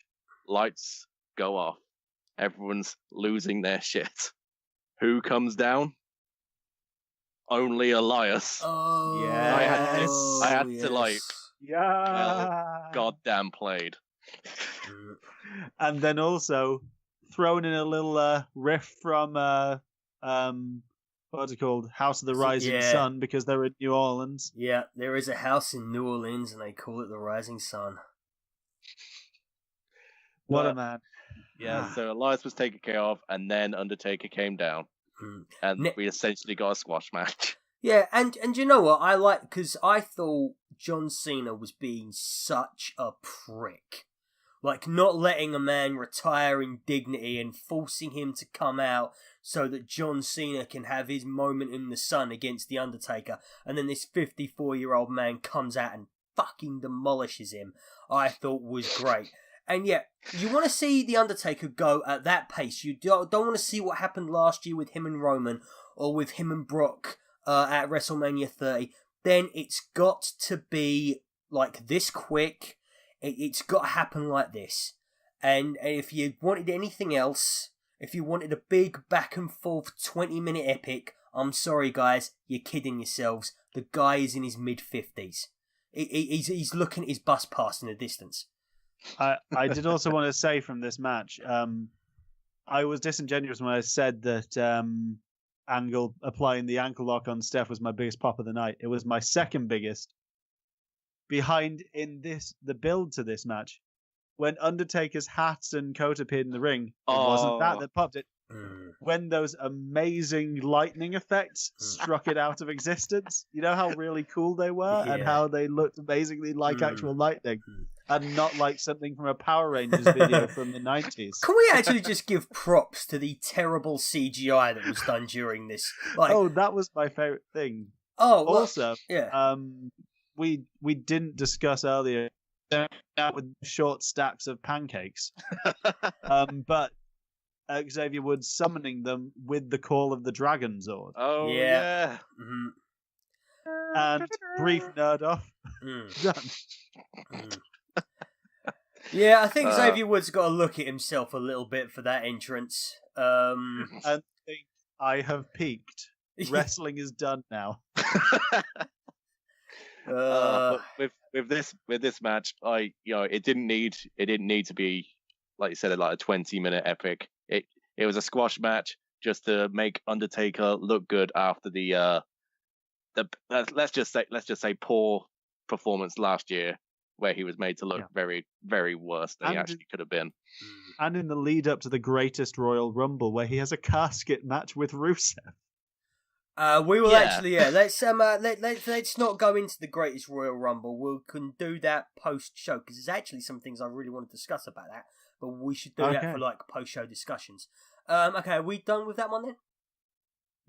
Lights go off. Everyone's losing their shit. Who comes down? Only Elias. Oh, yes. I had to goddamn played. And then also thrown in a little riff from what's it called? House of the Rising Sun, because they're in New Orleans. Yeah, there is a house in New Orleans and they call it the Rising Sun. What a man. Yeah, so Elias was taken care of, and then Undertaker came down, and we essentially got a squash match. Yeah, and you know what? I like, because I thought John Cena was being such a prick. Like, not letting a man retire in dignity and forcing him to come out so that John Cena can have his moment in the sun against The Undertaker, and then this 54-year-old man comes out and fucking demolishes him, I thought was great. And yet, you want to see The Undertaker go at that pace. You don't want to see what happened last year with him and Roman, or with him and Brock at WrestleMania 30. Then it's got to be like this quick. It's got to happen like this. And if you wanted anything else, if you wanted a big back and forth 20-minute epic, I'm sorry guys, you're kidding yourselves. The guy is in his mid-50s. He's looking at his bus pass in the distance. I did also want to say from this match, I was disingenuous when I said that Angle applying the ankle lock on Steph was my biggest pop of the night. It was my second biggest. Behind in the build to this match, when Undertaker's hat and coat appeared in the ring, it wasn't Oh. that popped it. When those amazing lightning effects struck it out of existence, you know how really cool they were and Yeah. how they looked amazingly like actual lightning and not like something from a Power Rangers video from the 90s. Can we actually just give props to the terrible CGI that was done during this? Like, Oh, that was my favorite thing. well, Also, yeah. we didn't discuss earlier out with short stacks of pancakes, but Xavier Woods summoning them with the call of the Dragon Zord. Oh Yeah. yeah. And brief nerd off. Done. Yeah, I think Xavier Woods got to look at himself a little bit for that entrance. And think I have peaked. Wrestling is done now. But with this match, it didn't need to be, like you said, like a 20-minute epic. It was a squash match just to make Undertaker look good after the let's just say poor performance last year, where he was made to look very, very worse than he actually could have been. And in the lead up to the greatest Royal Rumble, where he has a casket match with Rusev. We will actually, let's not go into the greatest Royal Rumble. We can do that post show because there's actually some things I really want to discuss about that, but we should do that for like post show discussions. Okay, are we done with that one then?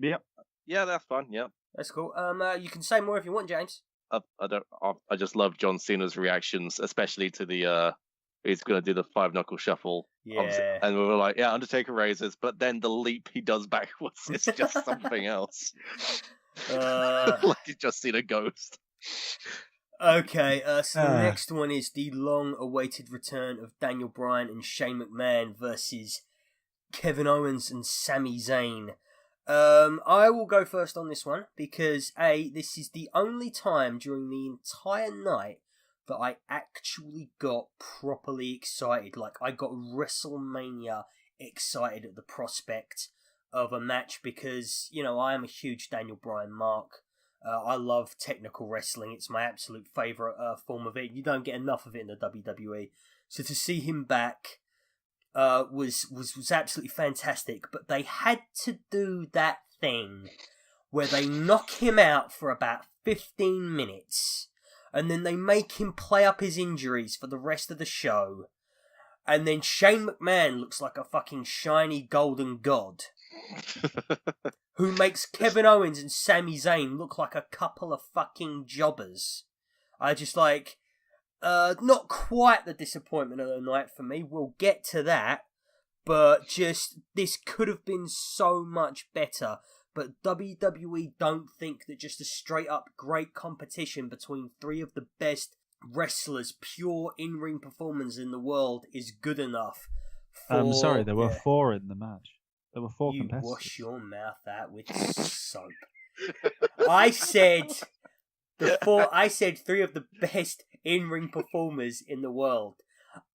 Yep. Yeah, that's fun. Yeah, that's cool. You can say more if you want, James. I just love John Cena's reactions, especially to the he's going to do the 5-knuckle shuffle. Yeah. And we were like, yeah, Undertaker raises, but then the leap he does backwards is just something else. Like he's just seen a ghost. Okay, so the next one is the long-awaited return of Daniel Bryan and Shane McMahon versus Kevin Owens and Sami Zayn. I will go first on this one because this is the only time during the entire night that I actually got properly excited. Like, I got WrestleMania excited at the prospect of a match because, I am a huge Daniel Bryan mark. I love technical wrestling. It's my absolute favourite form of it. You don't get enough of it in the WWE. So to see him back was absolutely fantastic. But they had to do that thing where they knock him out for about 15 minutes. And then they make him play up his injuries for the rest of the show. And then Shane McMahon looks like a fucking shiny golden god. Who makes Kevin Owens and Sami Zayn look like a couple of fucking jobbers. I just not quite the disappointment of the night for me. We'll get to that. But this could have been so much better. But WWE don't think that just a straight up great competition between three of the best wrestlers, pure in-ring performers in the world is good enough. I'm sorry, there were 4 in the match. There were 4 competitors. You wash your mouth out with soap. I said 3 of the best in-ring performers in the world.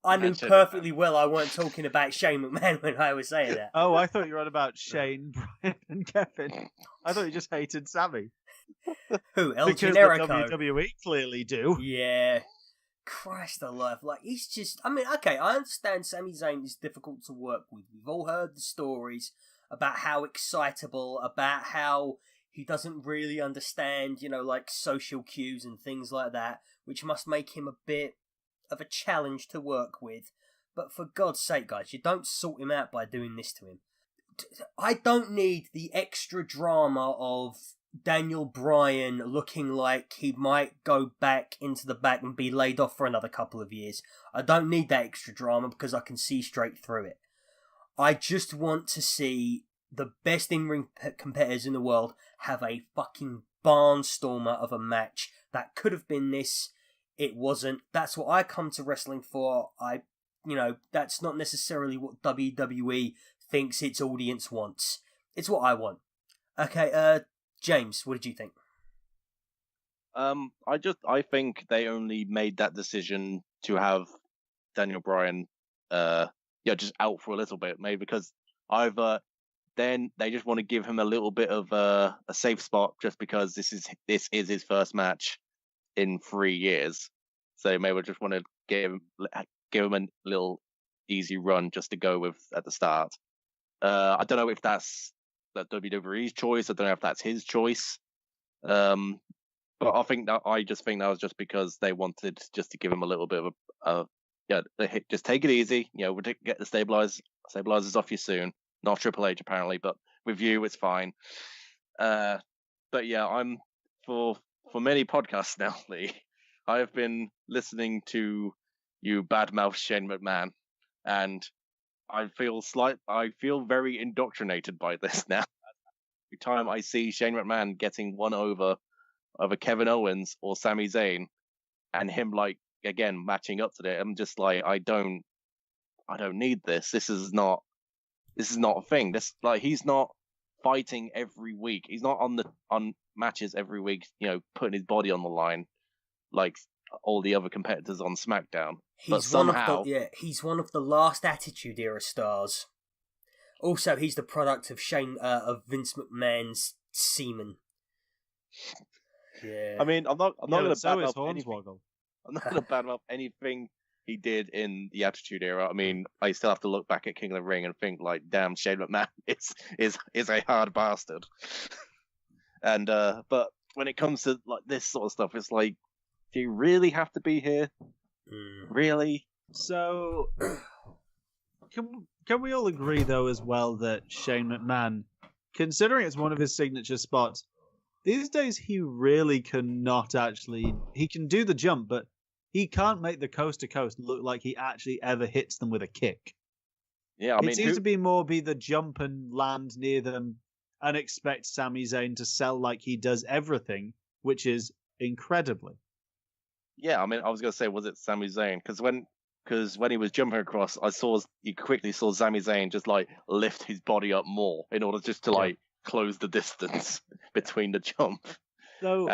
I knew perfectly well I weren't talking about Shane McMahon when I was saying that. Oh, I thought you were on about Shane, Brian, and Kevin. I thought you just hated Sammy. Who? El because Generico. The WWE clearly do. Yeah. Christ alive. Like, he's just... I mean, okay, I understand Sami Zayn is difficult to work with. We've all heard the stories about how excitable, about how he doesn't really understand, social cues and things like that, which must make him a bit of a challenge to work with. But for God's sake, guys, you don't sort him out by doing this to him. I don't need the extra drama of Daniel Bryan looking like he might go back into the back and be laid off for another couple of years. I don't need that extra drama because I can see straight through it. I just want to see the best in-ring competitors in the world have a fucking barnstormer of a match. That could have been this. It wasn't. That's what I come to wrestling for. That's not necessarily what WWE thinks its audience wants. It's what I want. Okay, James, what did you think? I think they only made that decision to have Daniel Bryan, just out for a little bit, maybe because either then they just want to give him a little bit of a safe spot, just because this is his first match in 3 years, So maybe I just want to give him a little easy run just to go with at the start. I don't know if that's the WWE's choice. I don't know if that's his choice. But I just think that was just because they wanted just to give him a little bit of just take it easy. We'll get the stabilizers off you soon. Not Triple H apparently, but with you it's fine. But yeah, I'm for many podcasts now, Lee. I have been listening to you badmouth Shane McMahon, and I feel very indoctrinated by this now. Every time I see Shane McMahon getting one over Kevin Owens or Sami Zayn, and him again matching up to it, I'm just like, I don't need this. This is not a thing. This he's not fighting every week. He's not on matches every week, putting his body on the line like all the other competitors on SmackDown. He's one of the last Attitude Era stars. Also, he's the product of of Vince McMahon's semen. Yeah. I mean, I'm not going to badmouth anything. I'm not going to badmouth anything he did in the Attitude Era. I mean, I still have to look back at King of the Ring and think damn, Shane McMahon is a hard bastard. And but when it comes to this sort of stuff, it's like, do you really have to be here? Really? So, can we all agree though as well that Shane McMahon, considering it's one of his signature spots, these days he really cannot actually. He can do the jump, but he can't make the coast to coast look like he actually ever hits them with a kick. Yeah, I mean, it seems to be the jump and land near them and expect Sami Zayn to sell like he does everything, which is incredibly. Yeah, I mean, I was going to say, was it Sami Zayn? Because when he was jumping across, you quickly saw Sami Zayn just lift his body up more in order just to close the distance between the jump. So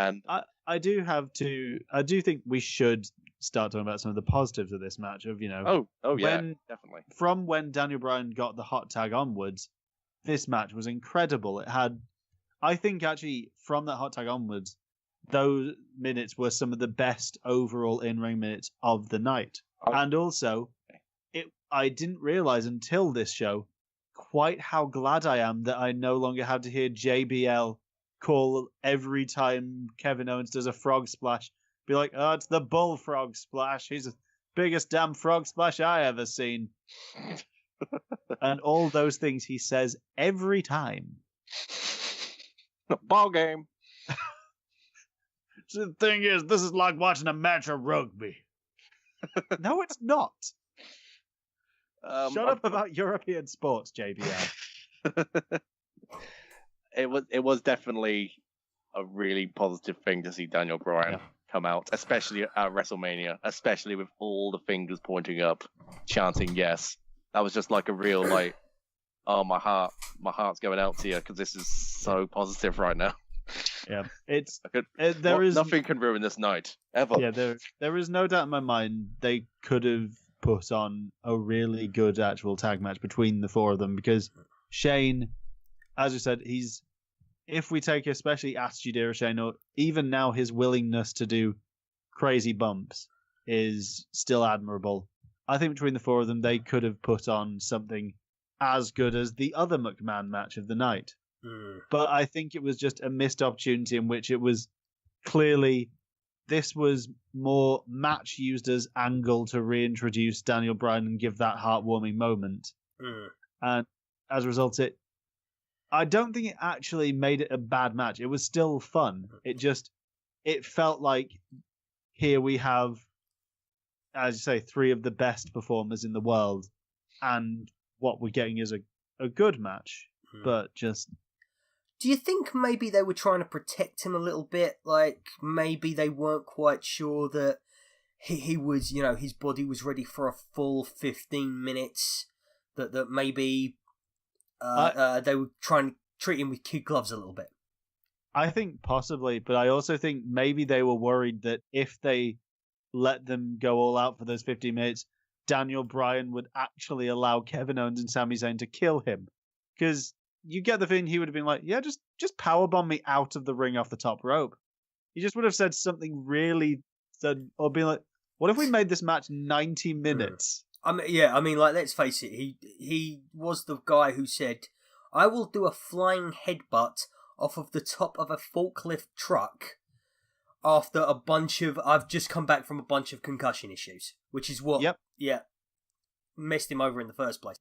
I do think we should start talking about some of the positives of this match. Yeah, definitely. From when Daniel Bryan got the hot tag onwards, this match was incredible. I think actually from that hot tag onwards, those minutes were some of the best overall in-ring minutes of the night. And also, I didn't realize until this show quite how glad I am that I no longer have to hear JBL call every time Kevin Owens does a frog splash, be like, oh, it's the bullfrog splash. He's the biggest damn frog splash I ever seen. And all those things he says every time. Ball game. The thing is, this is like watching a match of rugby. No, it's not. Shut up about European sports, JBL. It was definitely a really positive thing to see Daniel Bryan come out, especially at WrestleMania, especially with all the fingers pointing up, chanting yes. That was just a real oh, my heart's going out to you because this is so positive right now. Yeah, nothing can ruin this night ever. Yeah, there is no doubt in my mind they could have put on a really good actual tag match between the four of them because Shane, as you said, if we take especially Attitude Era Shane, or even now his willingness to do crazy bumps is still admirable. I think between the four of them, they could have put on something as good as the other McMahon match of the night. But I think it was just a missed opportunity in which it was clearly this was more match used as angle to reintroduce Daniel Bryan and give that heartwarming moment. And as a result, I don't think it actually made it a bad match. It was still fun. It felt like here we have, as you say, three of the best performers in the world, and what we're getting is a good match, but just... Do you think maybe they were trying to protect him a little bit? Like, maybe they weren't quite sure that he was, his body was ready for a full 15 minutes, that maybe they were trying to treat him with kid gloves a little bit? I think possibly, but I also think maybe they were worried that if they let them go all out for those 15 minutes, Daniel Bryan would actually allow Kevin Owens and Sami Zayn to kill him. Because you get the feeling he would have been like, yeah, just powerbomb me out of the ring off the top rope. He just would have said something really, or been like, What if we made this match 90 minutes? I mean, like, let's face it. He was the guy who said, "I will do a flying headbutt off of the top of a forklift truck after I've just come back from a bunch of concussion issues," which is what, messed him over in the first place.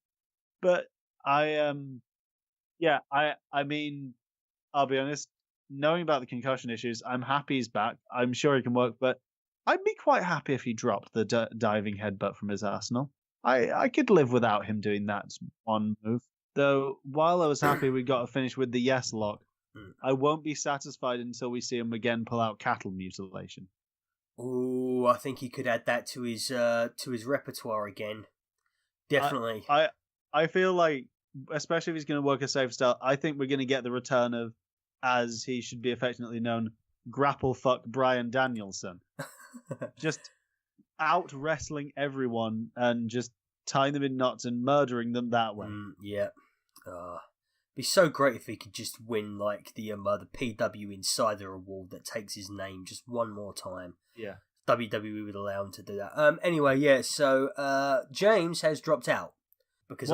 But I mean, I'll be honest. Knowing about the concussion issues, I'm happy he's back. I'm sure he can work, but I'd be quite happy if he dropped the diving headbutt from his arsenal. I could live without him doing that one move. Though, while I was happy we got to finish with the yes lock, I won't be satisfied until we see him again pull out cattle mutilation. Ooh, I think he could add that to his repertoire again. Definitely. I feel like, especially if he's going to work a safe style, I think we're going to get the return of, as he should be affectionately known, Grapple Fuck Bryan Danielson. Just out wrestling everyone and just tying them in knots and murdering them that way. Yeah. Be so great if he could just win like the PW Insider Award that takes his name just one more time. Yeah. WWE would allow him to do that. Anyway, yeah, so James has dropped out. Because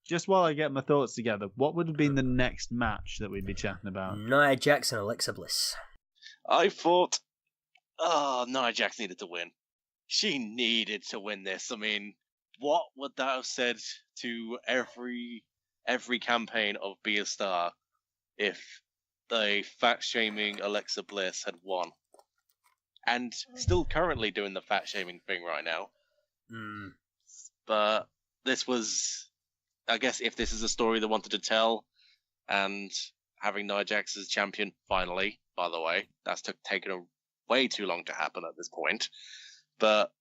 just while I get my thoughts together, what would have been the next match that we'd be chatting about? Nia Jax and Alexa Bliss. I thought, Nia Jax needed to win. She needed to win this. I mean, what would that have said to every campaign of Be a Star if the fat-shaming Alexa Bliss had won? And still currently doing the fat-shaming thing right now. But this was, I guess, if this is a story they wanted to tell, and having Nia Jax as champion, finally, by the way, that's taken way too long to happen at this point. But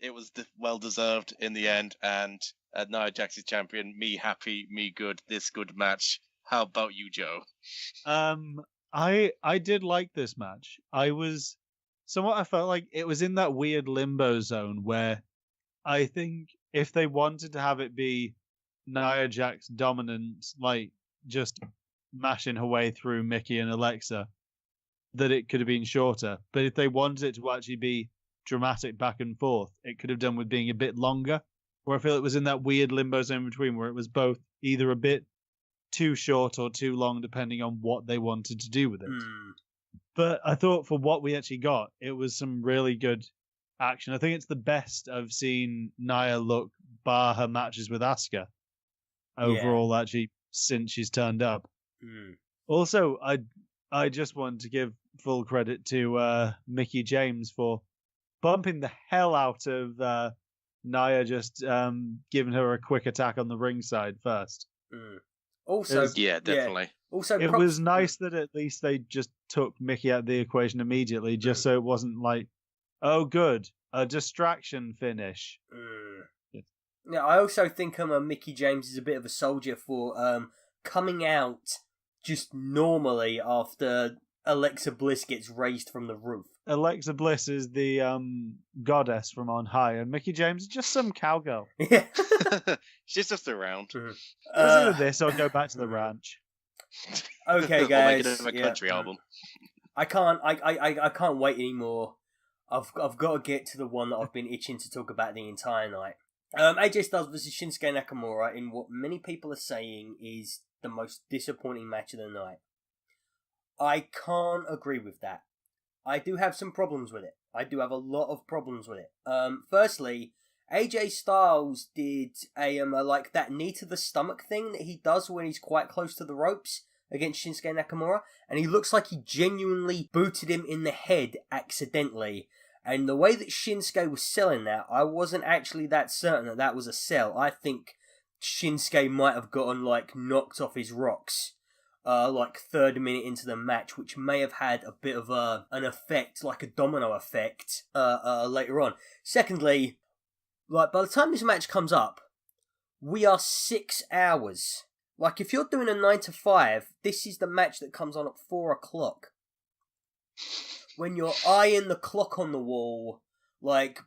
it was well deserved in the end, and Nia Jax is champion. Me happy, me good. This good match. How about you, Joe? I did like this match. I felt like it was in that weird limbo zone where I think if they wanted to have it be Nia Jax dominant, like just mashing her way through Mickey and Alexa, that it could have been shorter. But if they wanted it to actually be dramatic back and forth, it could have done with being a bit longer. Where I feel it was in that weird limbo zone between where it was both either a bit too short or too long, depending on what they wanted to do with it. But I thought for what we actually got, it was some really good action. I think it's the best I've seen Nia look, bar her matches with Asuka, overall, actually, since she's turned up. Also, I just want to give full credit to Mickie James for bumping the hell out of Nia, just giving her a quick attack on the ringside first. Also, definitely. Yeah. Also, it was nice that at least they just took Mickie out of the equation immediately, just so it wasn't like, oh, good, a distraction finish. Yeah, I also think Mickie James is a bit of a soldier for coming out just normally after Alexa Bliss gets raised from the roof. Alexa Bliss is the goddess from on high, and Mickie James is just some cowgirl. Yeah. She's just around. Either this or go back to the ranch. Okay, guys. Or make it a country album. I can't wait anymore. I've got to get to the one that I've been itching to talk about the entire night. AJ Styles versus Shinsuke Nakamura in what many people are saying is the most disappointing match of the night. I can't agree with that. I do have some problems with it. I do have a lot of problems with it. Firstly, AJ Styles did a like that knee to the stomach thing that he does when he's quite close to the ropes against Shinsuke Nakamura, and he looks like he genuinely booted him in the head accidentally. And the way that Shinsuke was selling that, I wasn't actually that certain that was a sell. I think Shinsuke might have gotten knocked off his rocks. Third minute into the match, which may have had a bit of an effect, like a domino effect, later on. Secondly, by the time this match comes up, we are 6 hours. If you're doing a 9 to 5, this is the match that comes on at 4 o'clock. When you're eyeing the clock on the wall,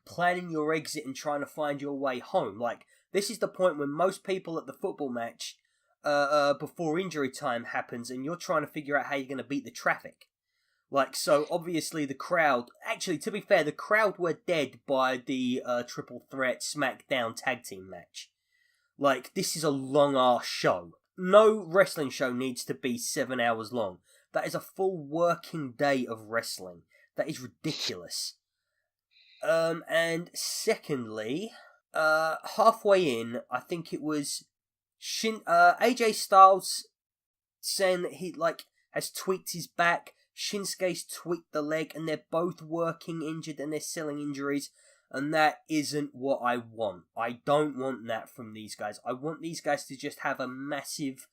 planning your exit and trying to find your way home. This is the point when most people at the football match, before injury time happens, and you're trying to figure out how you're going to beat the traffic. Like, so obviously the crowd... Actually, to be fair, the crowd were dead by the Triple Threat SmackDown Tag Team match. Like, this is a long-ass show. No wrestling show needs to be 7 hours long. That is a full working day of wrestling. That is ridiculous. And secondly, halfway in, I think it was AJ Styles saying that he, like, has tweaked his back. Shinsuke's tweaked the leg, and they're both working injured and they're selling injuries, and that isn't what I want. I don't want that from these guys. I want these guys to just have a massive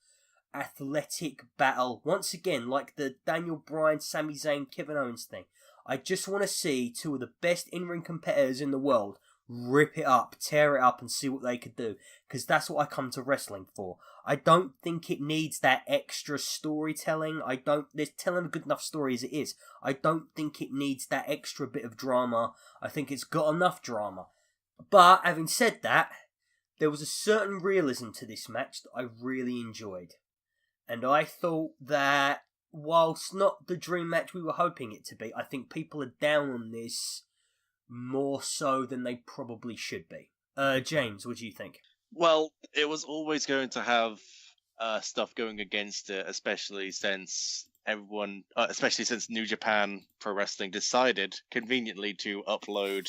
athletic battle. Once again, like the Daniel Bryan, Sami Zayn, Kevin Owens thing. I just want to see two of the best in-ring competitors in the world rip it up, tear it up, and see what they could do. Because that's what I come to wrestling for. I don't think it needs that extra storytelling. They're telling a good enough story as it is. I don't think it needs that extra bit of drama. I think it's got enough drama. But, having said that, there was a certain realism to this match that I really enjoyed. And I thought that, whilst not the dream match we were hoping it to be, I think people are down on this more so than they probably should be. James, what do you think? Well, it was always going to have stuff going against it, especially since New Japan Pro Wrestling decided conveniently to upload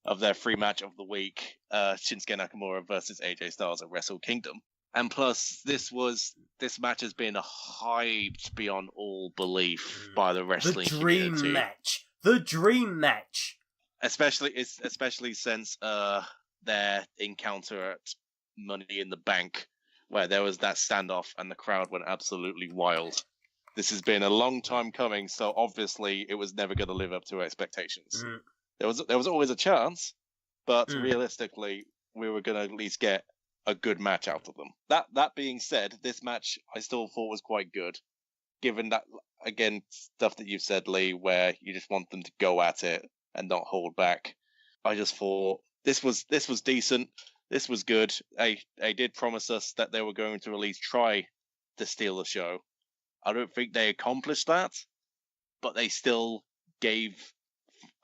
of their free match of the week, Shinsuke Nakamura versus AJ Styles at Wrestle Kingdom. And plus, this match has been hyped beyond all belief by the wrestling community. The dream match. Especially since their encounter at Money in the Bank, where there was that standoff and the crowd went absolutely wild. This has been a long time coming, so obviously it was never going to live up to expectations. There was always a chance, but realistically, we were going to at least get a good match out of them. That being said, this match I still thought was quite good, given that, again, stuff that you've said, Lee, where you just want them to go at it and not hold back. I just thought this was decent. This was good. They did promise us that they were going to at least try to steal the show. I don't think they accomplished that, but they still gave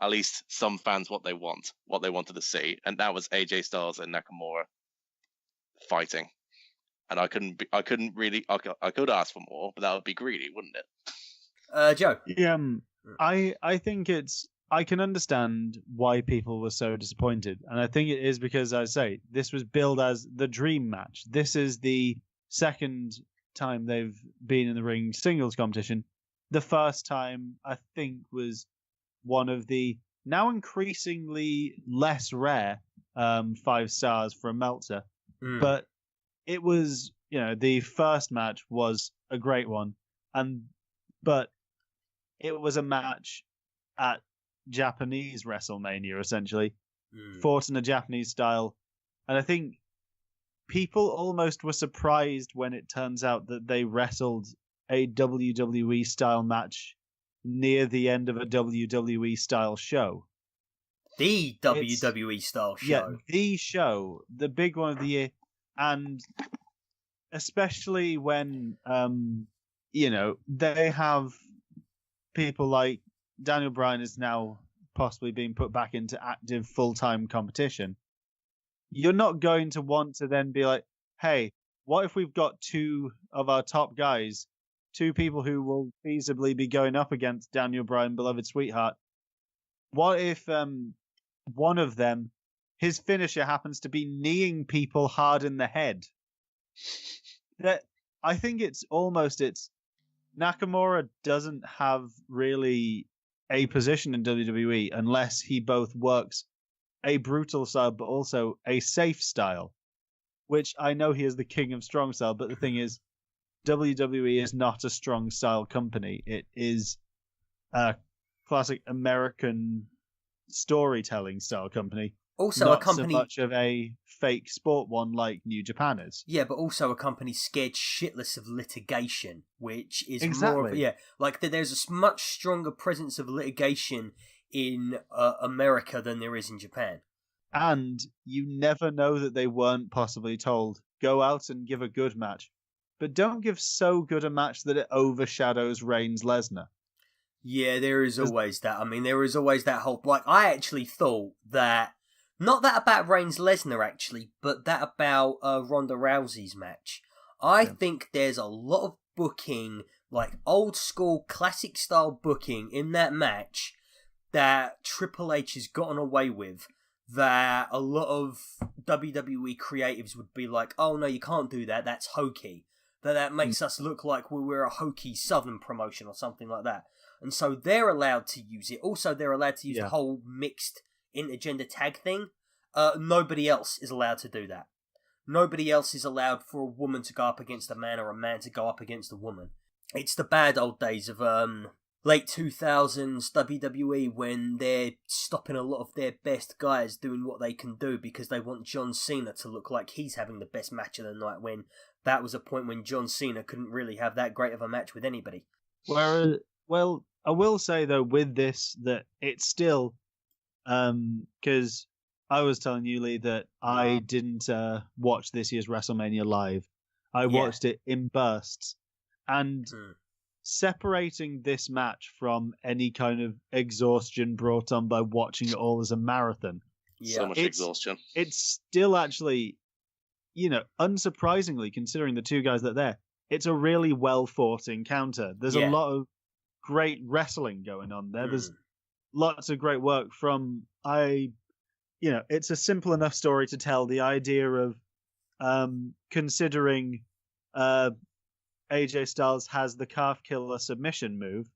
at least some fans what they wanted to see, and that was AJ Styles and Nakamura fighting. And I could ask for more, but that would be greedy, wouldn't it? Joe. Yeah, I think I can understand why people were so disappointed. And I think it is because, as I say, this was billed as the dream match. This is the second time they've been in the ring singles competition. The first time, I think, was one of the now increasingly less rare 5 stars from Meltzer. But it was, the first match was a great one. But it was a match at Japanese WrestleMania, essentially, fought in a Japanese style. And I think people almost were surprised when it turns out that they wrestled a WWE style match near the end of a WWE style show. The WWE style show. Yeah, the show, the big one of the year. And especially when, they have people like Daniel Bryan is now possibly being put back into active full-time competition. You're not going to want to then be like, hey, what if we've got 2 of our top guys, 2 people who will feasibly be going up against Daniel Bryan, beloved sweetheart? What if one of them, his finisher happens to be kneeing people hard in the head? I think it's Nakamura doesn't have really a position in WWE unless he both works a brutal style but also a safe style, which I know he is the king of strong style, but the thing is, WWE is not a strong style company. It is a classic American storytelling style company. Also not a company... so much of a fake sport one like New Japan is. Yeah, but also a company scared shitless of litigation, which is exactly. more of... Yeah, like there's a much stronger presence of litigation in America than there is in Japan. And you never know that they weren't possibly told, go out and give a good match. But don't give so good a match that it overshadows Reigns Lesnar. Yeah, there is always that. I mean, there is always that whole... Like, I actually thought that... Not that about Reigns-Lesnar, actually, but that about Ronda Rousey's match. I think there's a lot of booking, like old-school, classic-style booking in that match that Triple H has gotten away with, that a lot of WWE creatives would be like, oh, no, you can't do that, that's hokey. That makes us look like we're a hokey Southern promotion or something like that. And so they're allowed to use it. Also, they're allowed to use the whole mixed intergender tag thing. Nobody else is allowed to do that. Nobody else is allowed for a woman to go up against a man or a man to go up against a woman. It's the bad old days of late 2000s WWE when they're stopping a lot of their best guys doing what they can do because they want John Cena to look like he's having the best match of the night, when that was a point when John Cena couldn't really have that great of a match with anybody. Well, I will say, though, with this, that it's still... because I was telling you, Lee, that I didn't watch this year's WrestleMania live. I watched it in bursts. And separating this match from any kind of exhaustion brought on by watching it all as a marathon. So much exhaustion. It's still actually, unsurprisingly, considering the two guys that are there, it's a really well-fought encounter. There's a lot of great wrestling going on there. There's lots of great work from it's a simple enough story to tell. The idea of considering AJ Styles has the calf killer submission move,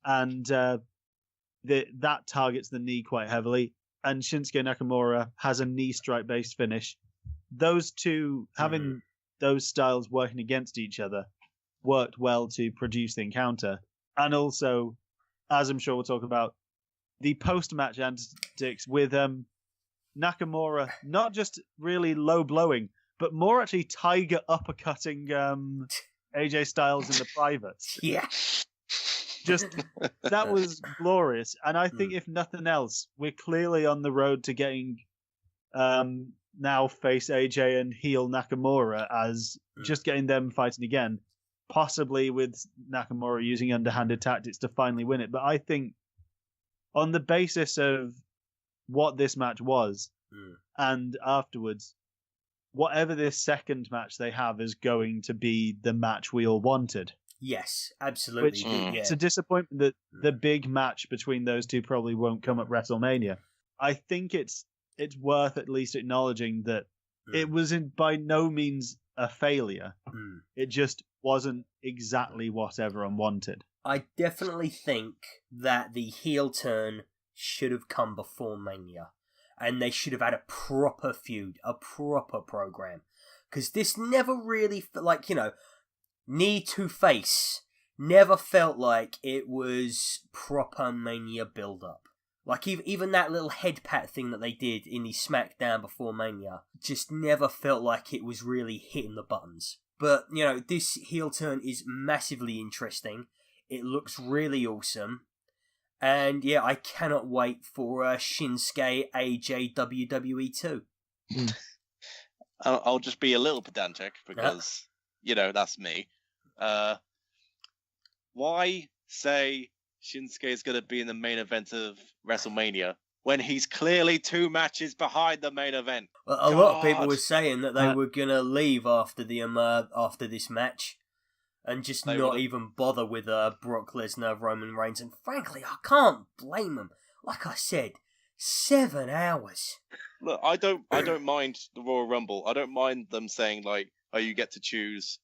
and that targets the knee quite heavily, and Shinsuke Nakamura has a knee strike based finish. Those two, having those styles working against each other, worked well to produce the encounter. And also, as I'm sure we'll talk about, the post-match antics with Nakamura, not just really low-blowing, but more actually tiger uppercutting AJ Styles in the privates. Yeah. Just, that was glorious. And I think if nothing else, we're clearly on the road to getting now face AJ and heel Nakamura as just getting them fighting again, possibly with Nakamura using underhanded tactics to finally win it. But I think on the basis of what this match was and afterwards, whatever this second match they have is going to be the match we all wanted. Yes, absolutely. Which, it's a disappointment that the big match between those two probably won't come at WrestleMania. I think it's worth at least acknowledging that it was by no means a failure. It just wasn't exactly what everyone wanted. I definitely think that the heel turn should have come before Mania. And they should have had a proper feud, a proper program. Because this never really, knee to face never felt like it was proper Mania build-up. Like, even that little head pat thing that they did in the SmackDown before Mania just never felt like it was really hitting the buttons. But, this heel turn is massively interesting. It looks really awesome. And, I cannot wait for Shinsuke AJ WWE 2. I'll just be a little pedantic because, that's me. Why say Shinsuke is going to be in the main event of WrestleMania when he's clearly 2 matches behind the main event? Well, a lot of people were saying that they were going to leave after this match and just not even bother with Brock Lesnar, Roman Reigns, and frankly, I can't blame them. Like I said, 7 hours. Look, I don't mind the Royal Rumble. I don't mind them saying you get to choose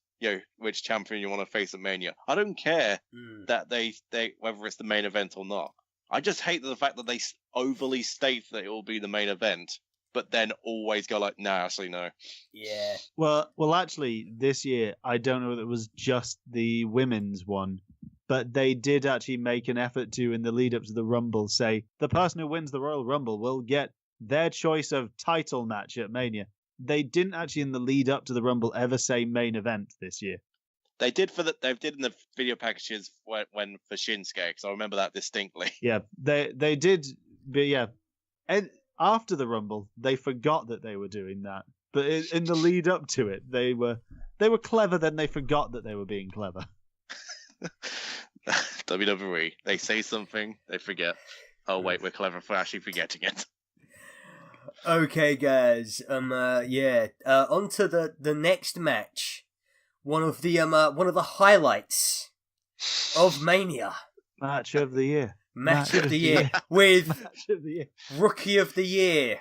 which champion you want to face at Mania. I don't care that they whether it's the main event or not. I just hate the fact that they overly state that it will be the main event, but then always go no, actually no. Yeah. Well, actually, this year I don't know if it was just the women's one, but they did actually make an effort to, in the lead up to the Rumble, say the person who wins the Royal Rumble will get their choice of title match at Mania. They didn't actually, in the lead up to the Rumble, ever say main event this year. They did they did in the video packages when for Shinsuke, because I remember that distinctly. Yeah, they did, but and after the Rumble, they forgot that they were doing that. But in the lead up to it, they were clever. Then they forgot that they were being clever. WWE. They say something, they forget. Oh wait, we're clever for actually forgetting it. Okay, guys. On to the next match. One of the highlights of Mania. Match of the year. Match of the year with Match of the year. Rookie of the Year,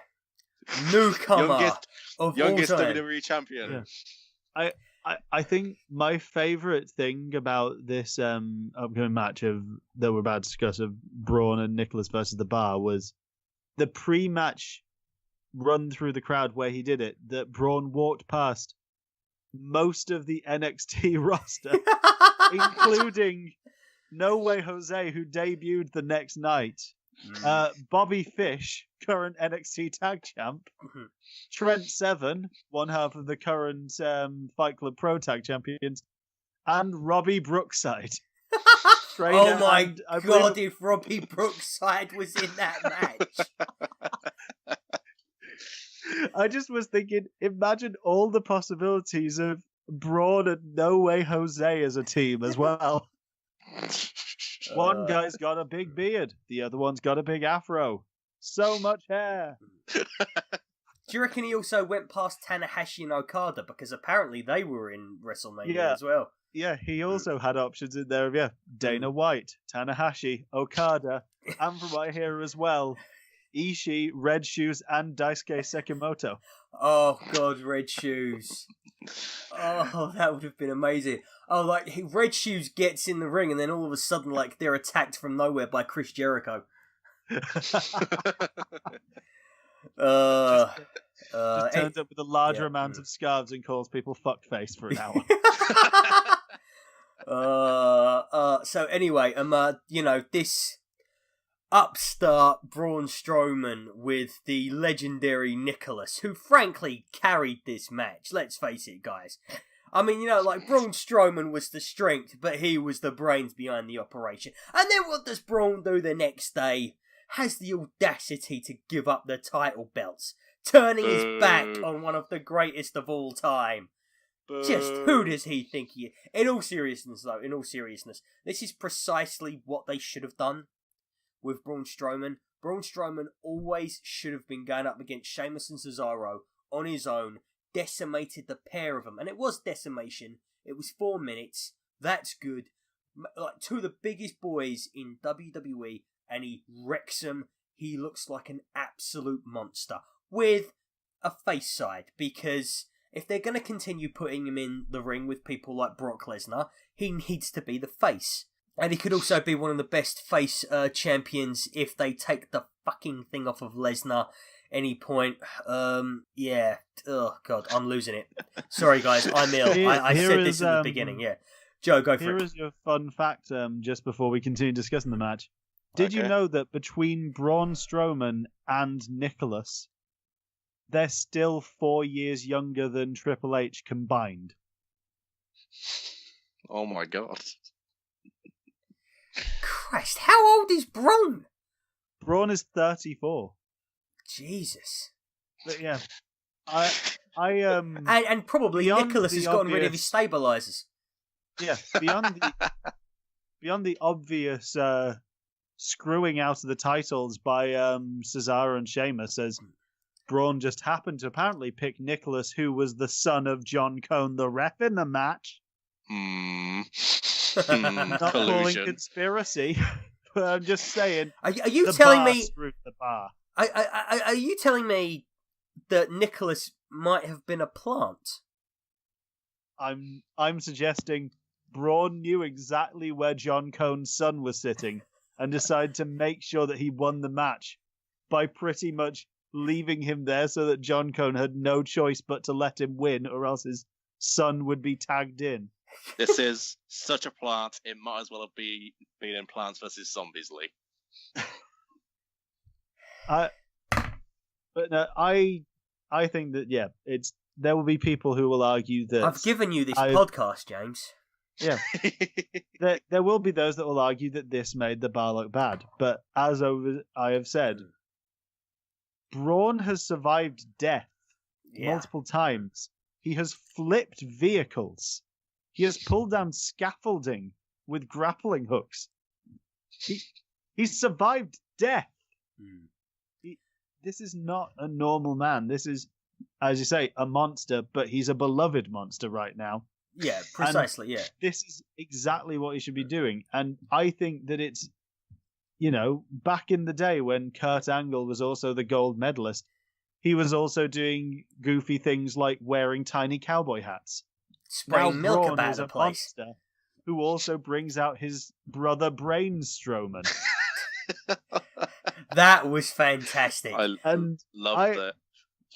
newcomer of youngest all time. WWE champion. Yeah. I think my favorite thing about this upcoming match that we're about to discuss of Braun and Nicholas versus the Bar was the pre-match run through the crowd where he did it. That Braun walked past most of the NXT roster, including No Way Jose, who debuted the next night. Bobby Fish, current NXT Tag Champ. Trent Seven, one half of the current Fight Club Pro Tag Champions. And Robbie Brookside. Oh my god, if Robbie Brookside was in that match. I just was thinking, imagine all the possibilities of Braun and No Way Jose as a team as well. One guy's got a big beard. The other one's got a big afro. So much hair. Do you reckon he also went past Tanahashi and Okada? Because apparently they were in WrestleMania as well. Yeah, he also had options in there. Yeah, Dana White, Tanahashi, Okada, and from right here as well, Ishii, Red Shoes, and Daisuke Sekimoto. Oh god, Red Shoes. Oh, that would have been amazing. Oh, like Red Shoes gets in the ring and then all of a sudden, like, they're attacked from nowhere by Chris Jericho. Just turns up with a larger amount of scarves and calls people fuckface for an hour. So anyway, this upstart Braun Strowman with the legendary Nicholas, who frankly carried this match. Let's face it, guys. I mean, Braun Strowman was the strength, but he was the brains behind the operation. And then what does Braun do the next day? Has the audacity to give up the title belts, turning his back on one of the greatest of all time. Just who does he think he is? In all seriousness, this is precisely what they should have done with Braun Strowman. Braun Strowman always should have been going up against Sheamus and Cesaro on his own, decimated the pair of them. And it was decimation. It was 4 minutes. That's good. Like, two of the biggest boys in WWE, and he wrecks them. He looks like an absolute monster. With a face side, because if they're going to continue putting him in the ring with people like Brock Lesnar, he needs to be the face. And he could also be one of the best face champions if they take the fucking thing off of Lesnar any point. Yeah. Oh, God, I'm losing it. Sorry, guys, I'm ill. I said this at the beginning, yeah. Joe, go for it. Here is your fun fact, just before we continue discussing the match. Did you know that between Braun Strowman and Nicholas, they're still 4 years younger than Triple H combined? Oh my god. Christ, how old is Braun? Braun is 34. Jesus. But yeah, and probably Nicholas has gotten rid of his stabilizers. Yeah, beyond the obvious screwing out of the titles by Cesaro and Sheamus, as Braun just happened to apparently pick Nicholas, who was the son of John Cone, the ref in the match. Not calling conspiracy, but I'm just saying. Are you telling me? The bar. Are you telling me that Nicholas might have been a plant? I'm suggesting Braun knew exactly where John Cone's son was sitting and decided to make sure that he won the match by pretty much leaving him there so that John Cone had no choice but to let him win, or else his son would be tagged in. This is such a plant, it might as well have been in Plants vs. Zombies League. But no, I think that there will be people who will argue that I've given you this podcast, James. Yeah, there will be those that will argue that this made the bar look bad. But as I have said, Braun has survived death multiple times. He has flipped vehicles. He has pulled down scaffolding with grappling hooks. He's survived death. Mm. This is not a normal man. This is, as you say, a monster, but he's a beloved monster right now. Yeah, precisely, yeah. This is exactly what he should be doing. And I think that it's, back in the day when Kurt Angle was also the gold medalist, he was also doing goofy things like wearing tiny cowboy hats. Spraying now milk Braun about is the a place. monster who also brings out his brother Brain Strowman. That was fantastic. I loved it.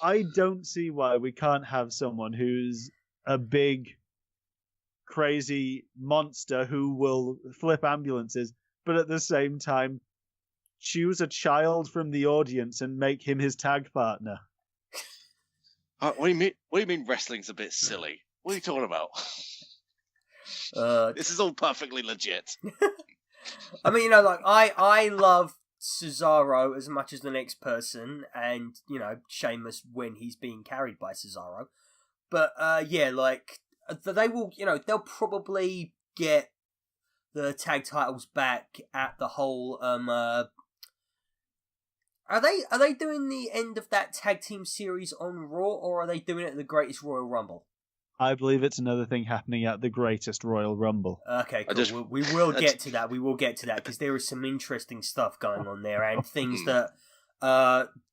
I don't see why we can't have someone who's a big, crazy monster who will flip ambulances, but at the same time choose a child from the audience and make him his tag partner. What do you mean? What do you mean wrestling's a bit silly? What are you talking about? This is all perfectly legit. I mean, I love Cesaro as much as the next person, and Sheamus when he's being carried by Cesaro. But they will, they'll probably get the tag titles back at the whole. Are they doing the end of that tag team series on Raw, or are they doing it at the Greatest Royal Rumble? I believe it's another thing happening at the Greatest Royal Rumble. Okay, cool. We will get to that. We will get to that because there is some interesting stuff going on there and things that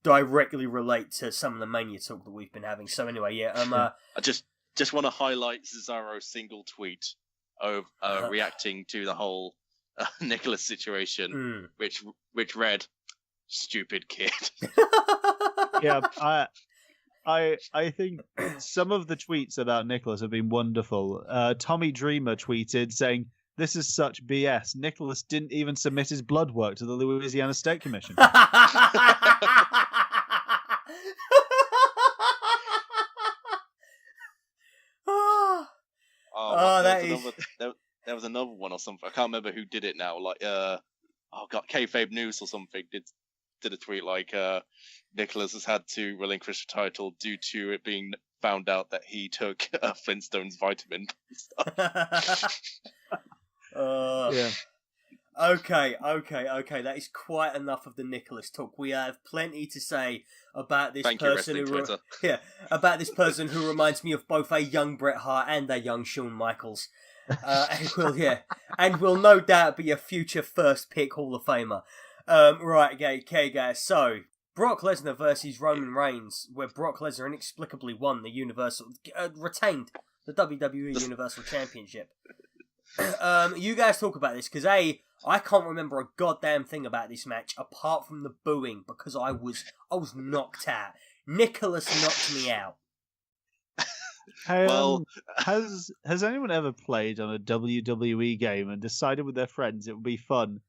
directly relate to some of the Mania talk that we've been having. So anyway, yeah. I just want to highlight Cesaro's single tweet of reacting to the whole Nicholas situation, which read, "Stupid kid." Yeah, I think some of the tweets about Nicholas have been wonderful. Tommy Dreamer tweeted saying, "This is such BS. Nicholas didn't even submit his blood work to the Louisiana State Commission." There was another one or something. I can't remember who did it now. Like, Kayfabe News or something did a tweet like, Nicholas has had to relinquish the title due to it being found out that he took Flintstone's vitamin stuff. Yeah. Okay. That is quite enough of the Nicholas talk. We have plenty to say about this about this person who reminds me of both a young Bret Hart and a young Shawn Michaels. And will no doubt be a future first pick Hall of Famer. Right, okay, guys. So Brock Lesnar versus Roman Reigns, where Brock Lesnar inexplicably won the retained the WWE Universal Championship. You guys talk about this because I can't remember a goddamn thing about this match apart from the booing because I was knocked out. Nicholas knocked me out. Hey, has anyone ever played on a WWE game and decided with their friends it would be fun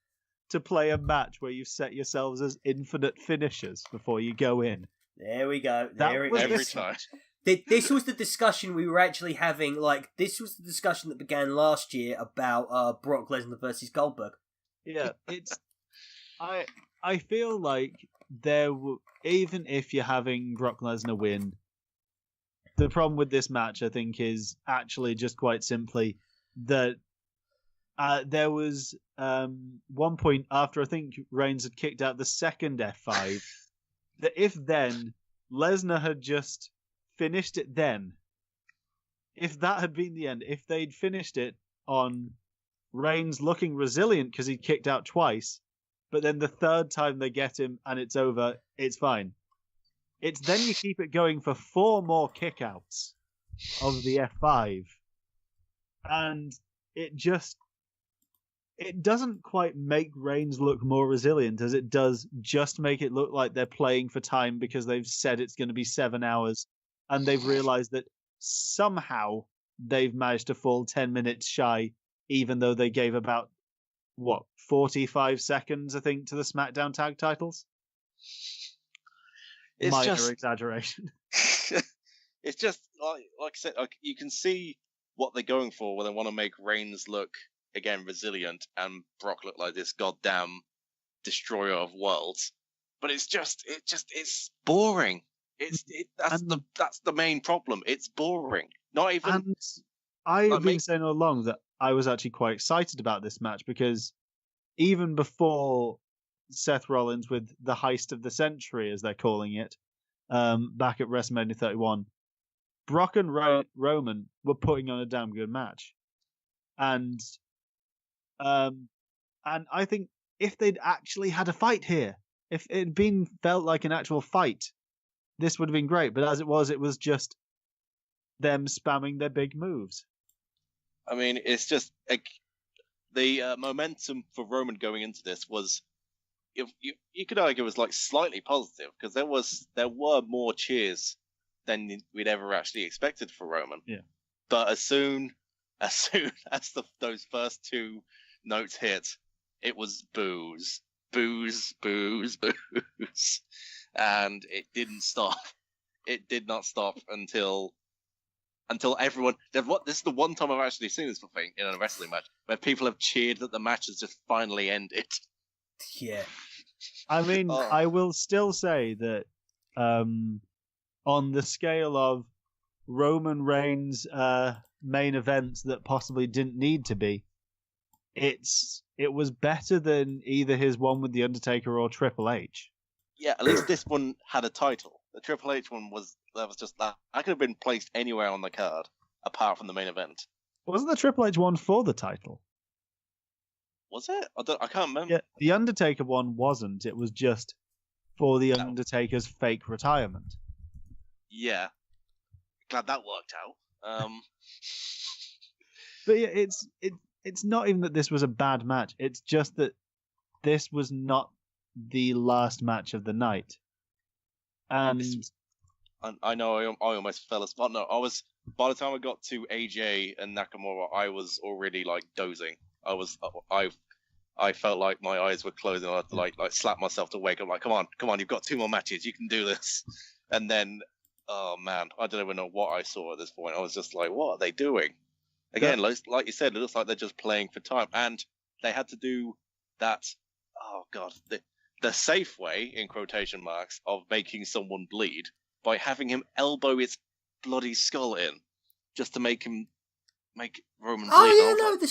to play a match where you set yourselves as infinite finishers before you go in? There we go. Every time. This was the discussion we were actually having. This was the discussion that began last year about Brock Lesnar versus Goldberg. Yeah, I feel like even if you're having Brock Lesnar win, the problem with this match, I think, is actually just quite simply that there was one point after I think Reigns had kicked out the second F5 that if then Lesnar had just finished it then, if that had been the end, if they'd finished it on Reigns looking resilient because he kicked out twice, but then the third time they get him and it's over, it's fine. It's then you keep it going for 4 more kickouts of the F5. And it doesn't quite make Reigns look more resilient as it does just make it look like they're playing for time because they've said it's going to be 7 hours and they've realized that somehow they've managed to fall 10 minutes shy, even though they gave about, 45 seconds, I think, to the SmackDown tag titles? It's minor exaggeration. It's just like I said, you can see what they're going for when they want to make Reigns look again resilient and Brock look like this goddamn destroyer of worlds. But it's boring. That's the main problem. It's boring. Not even. And I've been saying all along that I was actually quite excited about this match because even before Seth Rollins with the heist of the century, as they're calling it, back at WrestleMania 31, Brock and Roman were putting on a damn good match. And I think if they'd actually had a fight here, if it had been felt like an actual fight, this would have been great. But as it was just them spamming their big moves. I mean, it's just the momentum for Roman going into this was, you could argue, was like slightly positive, because there were more cheers than we'd ever actually expected for Roman. Yeah. But as soon as those first two notes hit, it was boos, boos, boos, boos, and it didn't stop. It did not stop until everyone. This is the one time I've actually seen this thing in a wrestling match where people have cheered that the match has just finally ended. Yeah. I mean, I will still say that on the scale of Roman Reigns' main events that possibly didn't need to be, it was better than either his one with The Undertaker or Triple H. Yeah, at least this one had a title. The Triple H one was just that. I could have been placed anywhere on the card apart from the main event. Wasn't the Triple H one for the title? Was it? I can't remember. Yeah, the Undertaker one wasn't. It was just for the Undertaker's fake retirement. Yeah, glad that worked out. But yeah, it's not even that this was a bad match. It's just that this was not the last match of the night. And I know I almost fell asleep. No, by the time I got to AJ and Nakamura, I was already like dozing. I felt like my eyes were closing. I had to like slap myself to wake up. Like, come on, you've got 2 more matches. You can do this. And then, oh man, I don't even know what I saw at this point. I was just like, what are they doing? Again, like you said, it looks like they're just playing for time. And they had to do that. Oh god, the safe way, in quotation marks, of making someone bleed by having him elbow his bloody skull in, just to make Roman bleed. Oh yeah, no, the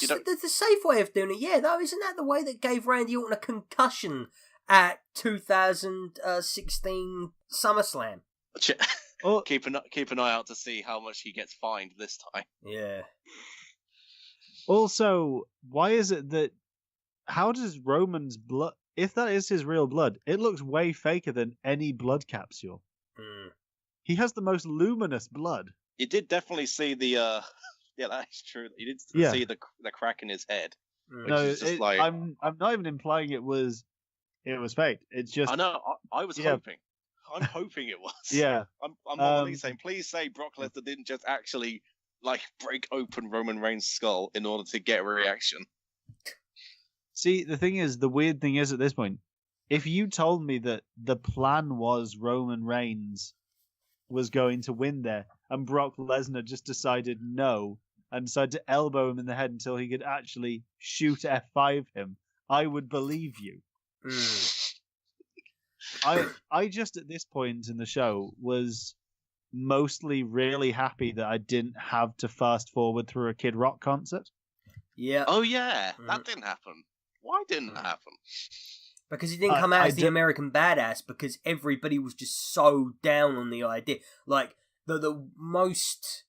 safe way of doing it. Yeah, though, isn't that the way that gave Randy Orton a concussion at 2016 SummerSlam? Keep an eye out to see how much he gets fined this time. Yeah. Also, why is it that? How does Roman's blood? If that is his real blood, it looks way faker than any blood capsule. He has the most luminous blood. You did definitely see the. Yeah, that's true. You did see the crack in his head. No, I'm not even implying it was fake. It's just. I know. I was hoping. I'm hoping it was. Yeah. I'm on the saying, please say Brock Lesnar didn't just actually like break open Roman Reigns' skull in order to get a reaction. See, the weird thing is at this point, if you told me that the plan was Roman Reigns was going to win there and Brock Lesnar just decided no and decided to elbow him in the head until he could actually shoot F5 him, I would believe you. I just at this point in the show was mostly really happy that I didn't have to fast forward through a Kid Rock concert. Yeah. Oh yeah, that didn't happen. Why didn't it happen? Because he didn't come out as the American Badass, because everybody was just so down on the idea. Like, the most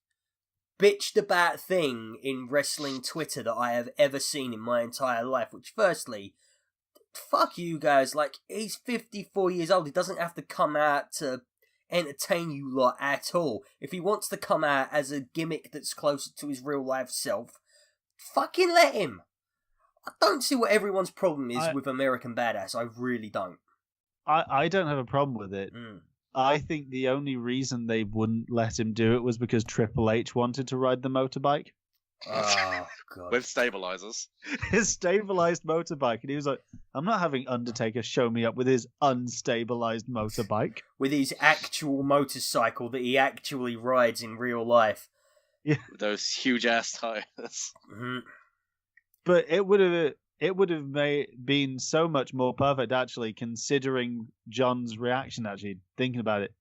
bitched about thing in wrestling Twitter that I have ever seen in my entire life, which firstly, fuck you guys, like, he's 54 years old, he doesn't have to come out to entertain you lot at all. If he wants to come out as a gimmick that's closer to his real life self, fucking let him. I don't see what everyone's problem is with American Badass. I really don't. I don't have a problem with it. I think the only reason they wouldn't let him do it was because Triple H wanted to ride the motorbike. Oh, God. With stabilizers. His stabilized motorbike. And he was like, I'm not having Undertaker show me up with his unstabilized motorbike. With his actual motorcycle that he actually rides in real life. Yeah. With those huge ass tires. Mm-hmm. But it would have been so much more perfect, actually, considering John's reaction, actually, thinking about it,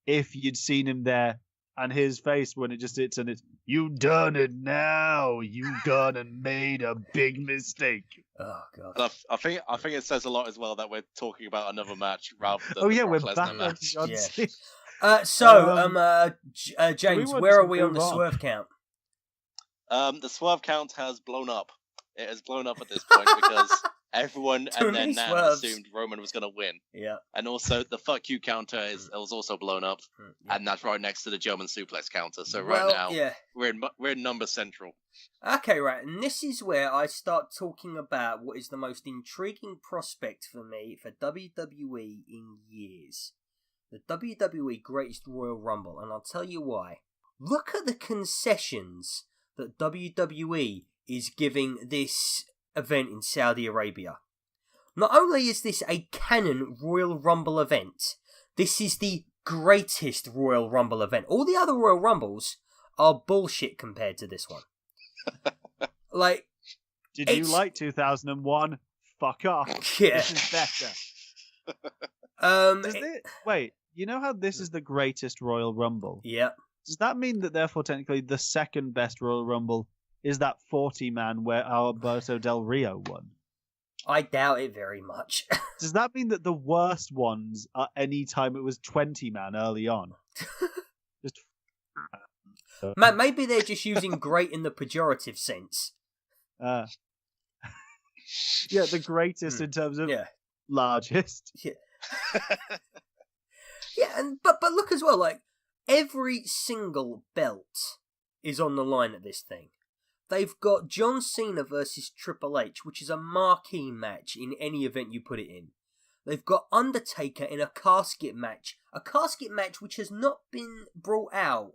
if you'd seen him there and his face when it just hits and it's, you done it now. You gone and made a big mistake. Oh god. And I think it says a lot as well that we're talking about another match rather than Oh the yeah, Brock we're Lesnar back on match. John Yeah. Cena. James, want where to are we on the move on? swerve count? The swerve count has blown up. It has blown up at this point because everyone Too and many their nan swerves. assumed Roman was going to win. Yeah. And also, the fuck you counter was also blown up. Yeah. And that's right next to the German suplex counter. So Well, right now, yeah. we're in number central. Okay, right, and this is where I start talking about what is the most intriguing prospect for me for WWE in years. The WWE Greatest Royal Rumble, and I'll tell you why. Look at the concessions that WWE is giving this event in Saudi Arabia. Not only is this a canon Royal Rumble event, this is the greatest Royal Rumble event. All the other Royal Rumbles are bullshit compared to this one. Like, Did you like 2001? Fuck off. Yeah. This is better. It- Wait, you know how this is the greatest Royal Rumble? yeah. Does that mean that therefore technically the second best Royal Rumble is that 40-man where Alberto Del Rio won? I doubt it very much. Does that mean that the worst ones are any time it was 20-man early on? Just Maybe they're just using great in the pejorative sense. yeah, the greatest in terms of Yeah. largest. Yeah. Yeah, and but look as well, like, every single belt is on the line at this thing. They've got John Cena versus Triple H, which is a marquee match in any event you put it in. They've got Undertaker in a casket match which has not been brought out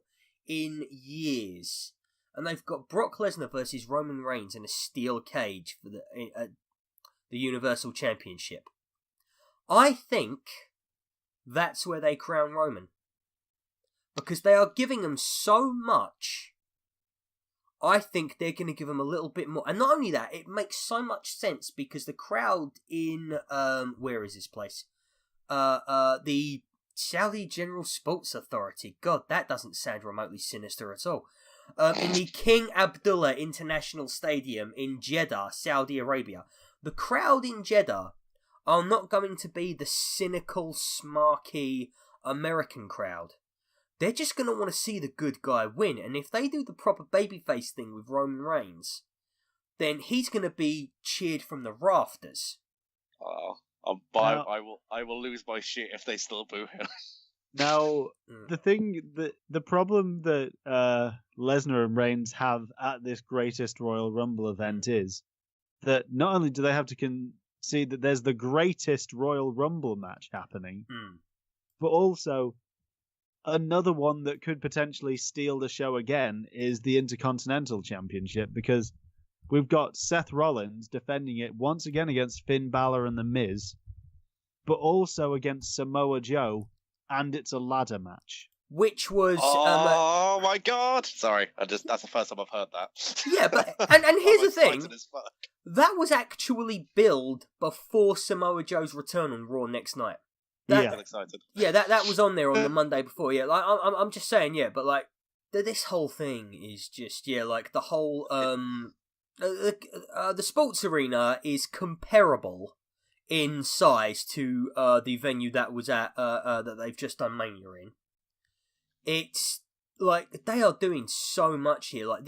in years. And they've got Brock Lesnar versus Roman Reigns in a steel cage for the Universal Championship. I think that's where they crown Roman. Because they are giving him so much, I think they're going to give him a little bit more. And not only that, it makes so much sense because the crowd in, where is this place? The Saudi General Sports Authority. God, that doesn't sound remotely sinister at all. In the King Abdullah International Stadium in Jeddah, Saudi Arabia. The crowd in Jeddah are not going to be the cynical, smarky American crowd. They're just going to want to see the good guy win. And if they do the proper babyface thing with Roman Reigns, then he's going to be cheered from the rafters. I will lose my shit if they still boo him. Now, the problem that Lesnar and Reigns have at this greatest Royal Rumble event is that not only do they have to concede that there's the greatest Royal Rumble match happening, but also another one that could potentially steal the show again is the Intercontinental Championship, because we've got Seth Rollins defending it once again against Finn Balor and The Miz, but also against Samoa Joe, and it's a ladder match. Which was... oh my god! Sorry, that's the first time I've heard that. Yeah, but... And here's the thing. Excited as fuck. That was actually billed before Samoa Joe's return on Raw next night. I'm excited. Yeah, that was on there on the Monday before. Yeah, like I'm just saying. Yeah, but like this whole thing is just like the whole the sports arena is comparable in size to the venue that was at that they've just done Mania in. It's like they are doing so much here. Like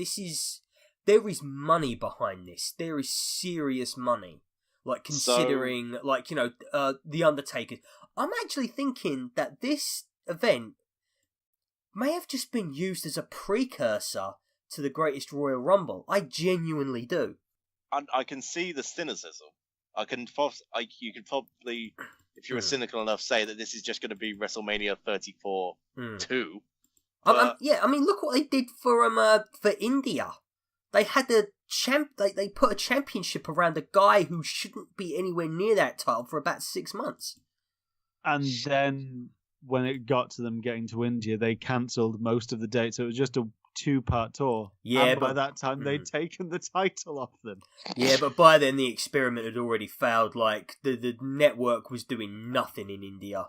there is money behind this. There is serious money. Like considering the Undertaker. I'm actually thinking that this event may have just been used as a precursor to the Greatest Royal Rumble. I genuinely do. And I can see the cynicism. You can probably, if you were cynical enough, say that this is just going to be WrestleMania 34 2. I mean, look what they did for India. They had they put a championship around a guy who shouldn't be anywhere near that title for about 6 months. And then when it got to them getting to India, they cancelled most of the dates. So it was just a 2-part tour. Yeah, and by that time, they'd taken the title off them. Yeah, but by then the experiment had already failed. Like, the network was doing nothing in India.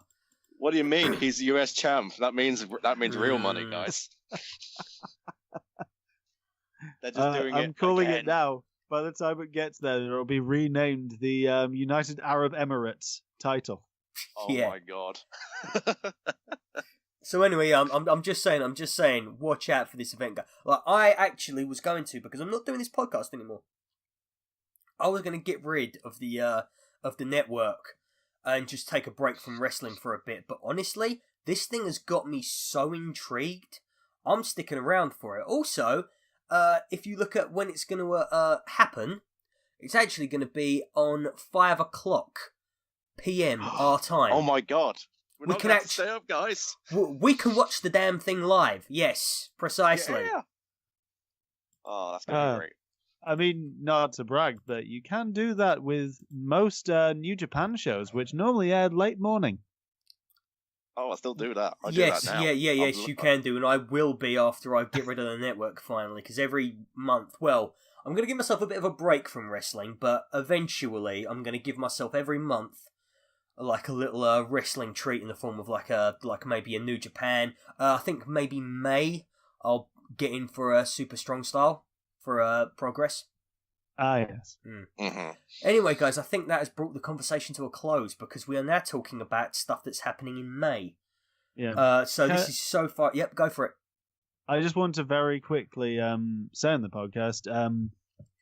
What do you mean? He's US champ. That means real money, guys. They're just doing it. I'm calling again. it now. By the time it gets there, it'll be renamed the United Arab Emirates title. Oh Yeah. my god. So anyway, I'm just saying, watch out for this event, guy. Like, I actually was going to, because I'm not doing this podcast anymore. I was going to get rid of the network and just take a break from wrestling for a bit. But honestly, this thing has got me so intrigued. I'm sticking around for it. Also, if you look at when it's going to happen, it's actually going to be on 5:00 p.m. our time. Oh my god. We're We not can going to stay up, guys. We can watch the damn thing live. Yes, precisely. Yeah. Oh, that's going to be great. I mean, not to brag, but you can do that with most New Japan shows, which normally air late morning. Oh, I still do that. I Yes, do that now. yes, you can do, and I will be after I get rid of the network finally, because every month, well, I'm going to give myself a bit of a break from wrestling, but eventually I'm going to give myself every month like a little wrestling treat in the form of like maybe a New Japan. I think maybe May I'll get in for a Super Strong Style for Progress. Ah, yes. Mm-hmm. Anyway, guys, I think that has brought the conversation to a close because we are now talking about stuff that's happening in May. Yeah. So this is so far. Yep, go for it. I just want to very quickly say in the podcast,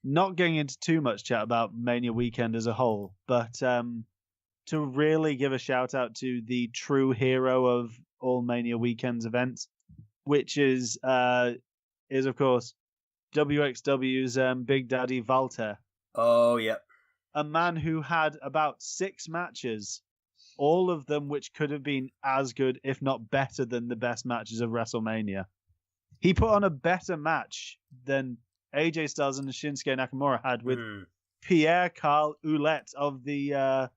not getting into too much chat about Mania weekend as a whole, but to really give a shout out to the true hero of all Mania weekend's events, which is of course WXW's Big Daddy Walter. Oh, yeah. A man who had about 6 matches, all of them which could have been as good, if not better, than the best matches of WrestleMania. He put on a better match than AJ Styles and Shinsuke Nakamura had with Pierre Carl Ouellet of the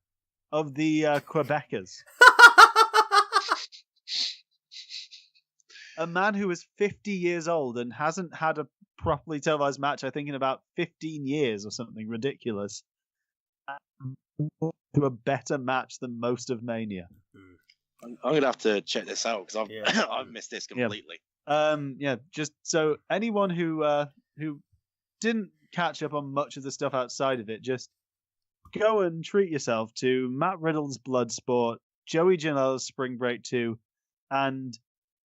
Quebecers. A man who is 50 years old and hasn't had a properly televised match, I think, in about 15 years or something ridiculous. To a better match than most of Mania. I'm going to have to check this out because I've missed this completely. Just so anyone who didn't catch up on much of the stuff outside of it, just go and treat yourself to Matt Riddle's Bloodsport, Joey Janela's Spring Break 2, and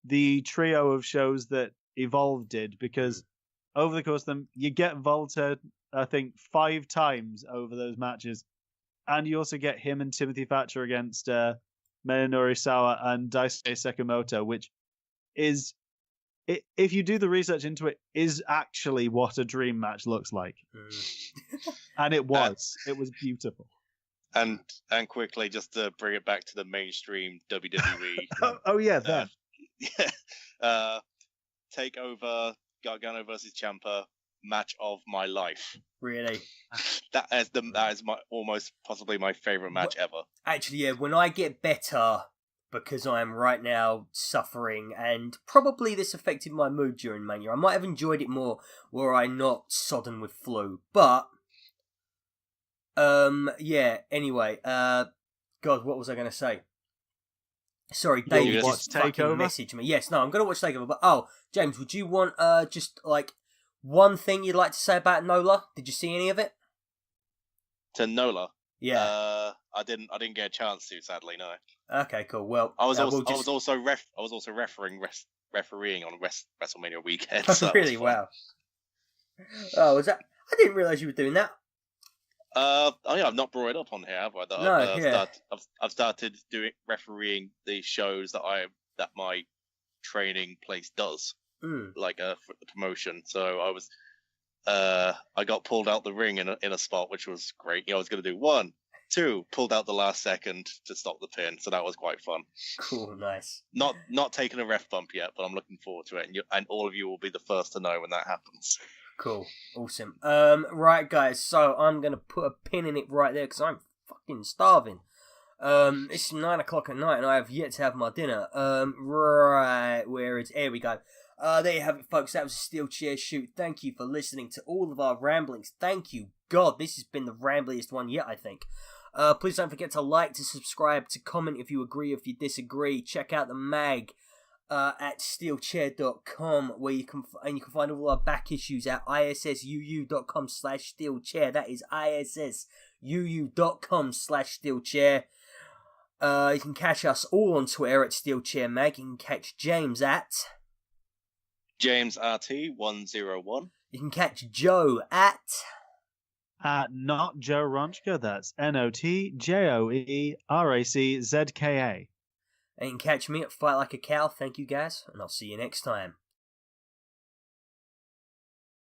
the trio of shows that Evolve did, because over the course of them, you get Volta, I think, 5 times over those matches, and you also get him and Timothy Thatcher against Minoru Sawa and Daisuke Sekimoto, which is, if you do the research into it, is actually what a dream match looks like. And it was. It was beautiful. And quickly, just to bring it back to the mainstream WWE. That. Takeover, Gargano versus Ciampa, match of my life. Really? That is my almost possibly my favorite match ever. Actually, yeah, when I get better, because I am right now suffering, and probably this affected my mood during Mania, I might have enjoyed it more were I not sodden with flu. But, anyway, God, what was I going to say? Sorry, David just fucking messaged me. Yes, no, I'm going to watch Takeover, but, James, would you want, just, like, one thing you'd like to say about Nola? Did you see any of it? To Nola? Yeah. I didn't get a chance to, sadly, no. Okay, cool. Well, I was also refereeing on WrestleMania weekend. So really? Wow. Oh, was that? I didn't realise you were doing that. I've not brought it up on here, have I? I've started refereeing the shows that my training place does, like for the promotion. So I got pulled out the ring in a spot, which was great. I was going to do 1, 2, pulled out the last second to stop the pin, so that was quite fun. Cool, nice. Not taking a ref bump yet, but I'm looking forward to it, and all of you will be the first to know when that happens. Cool, awesome. Right, guys. So I'm gonna put a pin in it right there because I'm fucking starving. It's 9 o'clock at night and I have yet to have my dinner. Right, here we go. There you have it, folks. That was a SteelChair shoot. Thank you for listening to all of our ramblings. Thank you. God, this has been the rambliest one yet, I think. Please don't forget to like, to subscribe, to comment if you agree, if you disagree. Check out the mag at SteelChair.com, where you can find all our back issues at issuu.com/SteelChair. That is issuu.com/SteelChair. You can catch us all on Twitter at SteelChair Mag. You can catch James at JamesRT101. You can catch Joe at Not Joe Ronchka. That's NOTJOERACZKA. And you can catch me at Fight Like a Cow. Thank you guys, and I'll see you next time.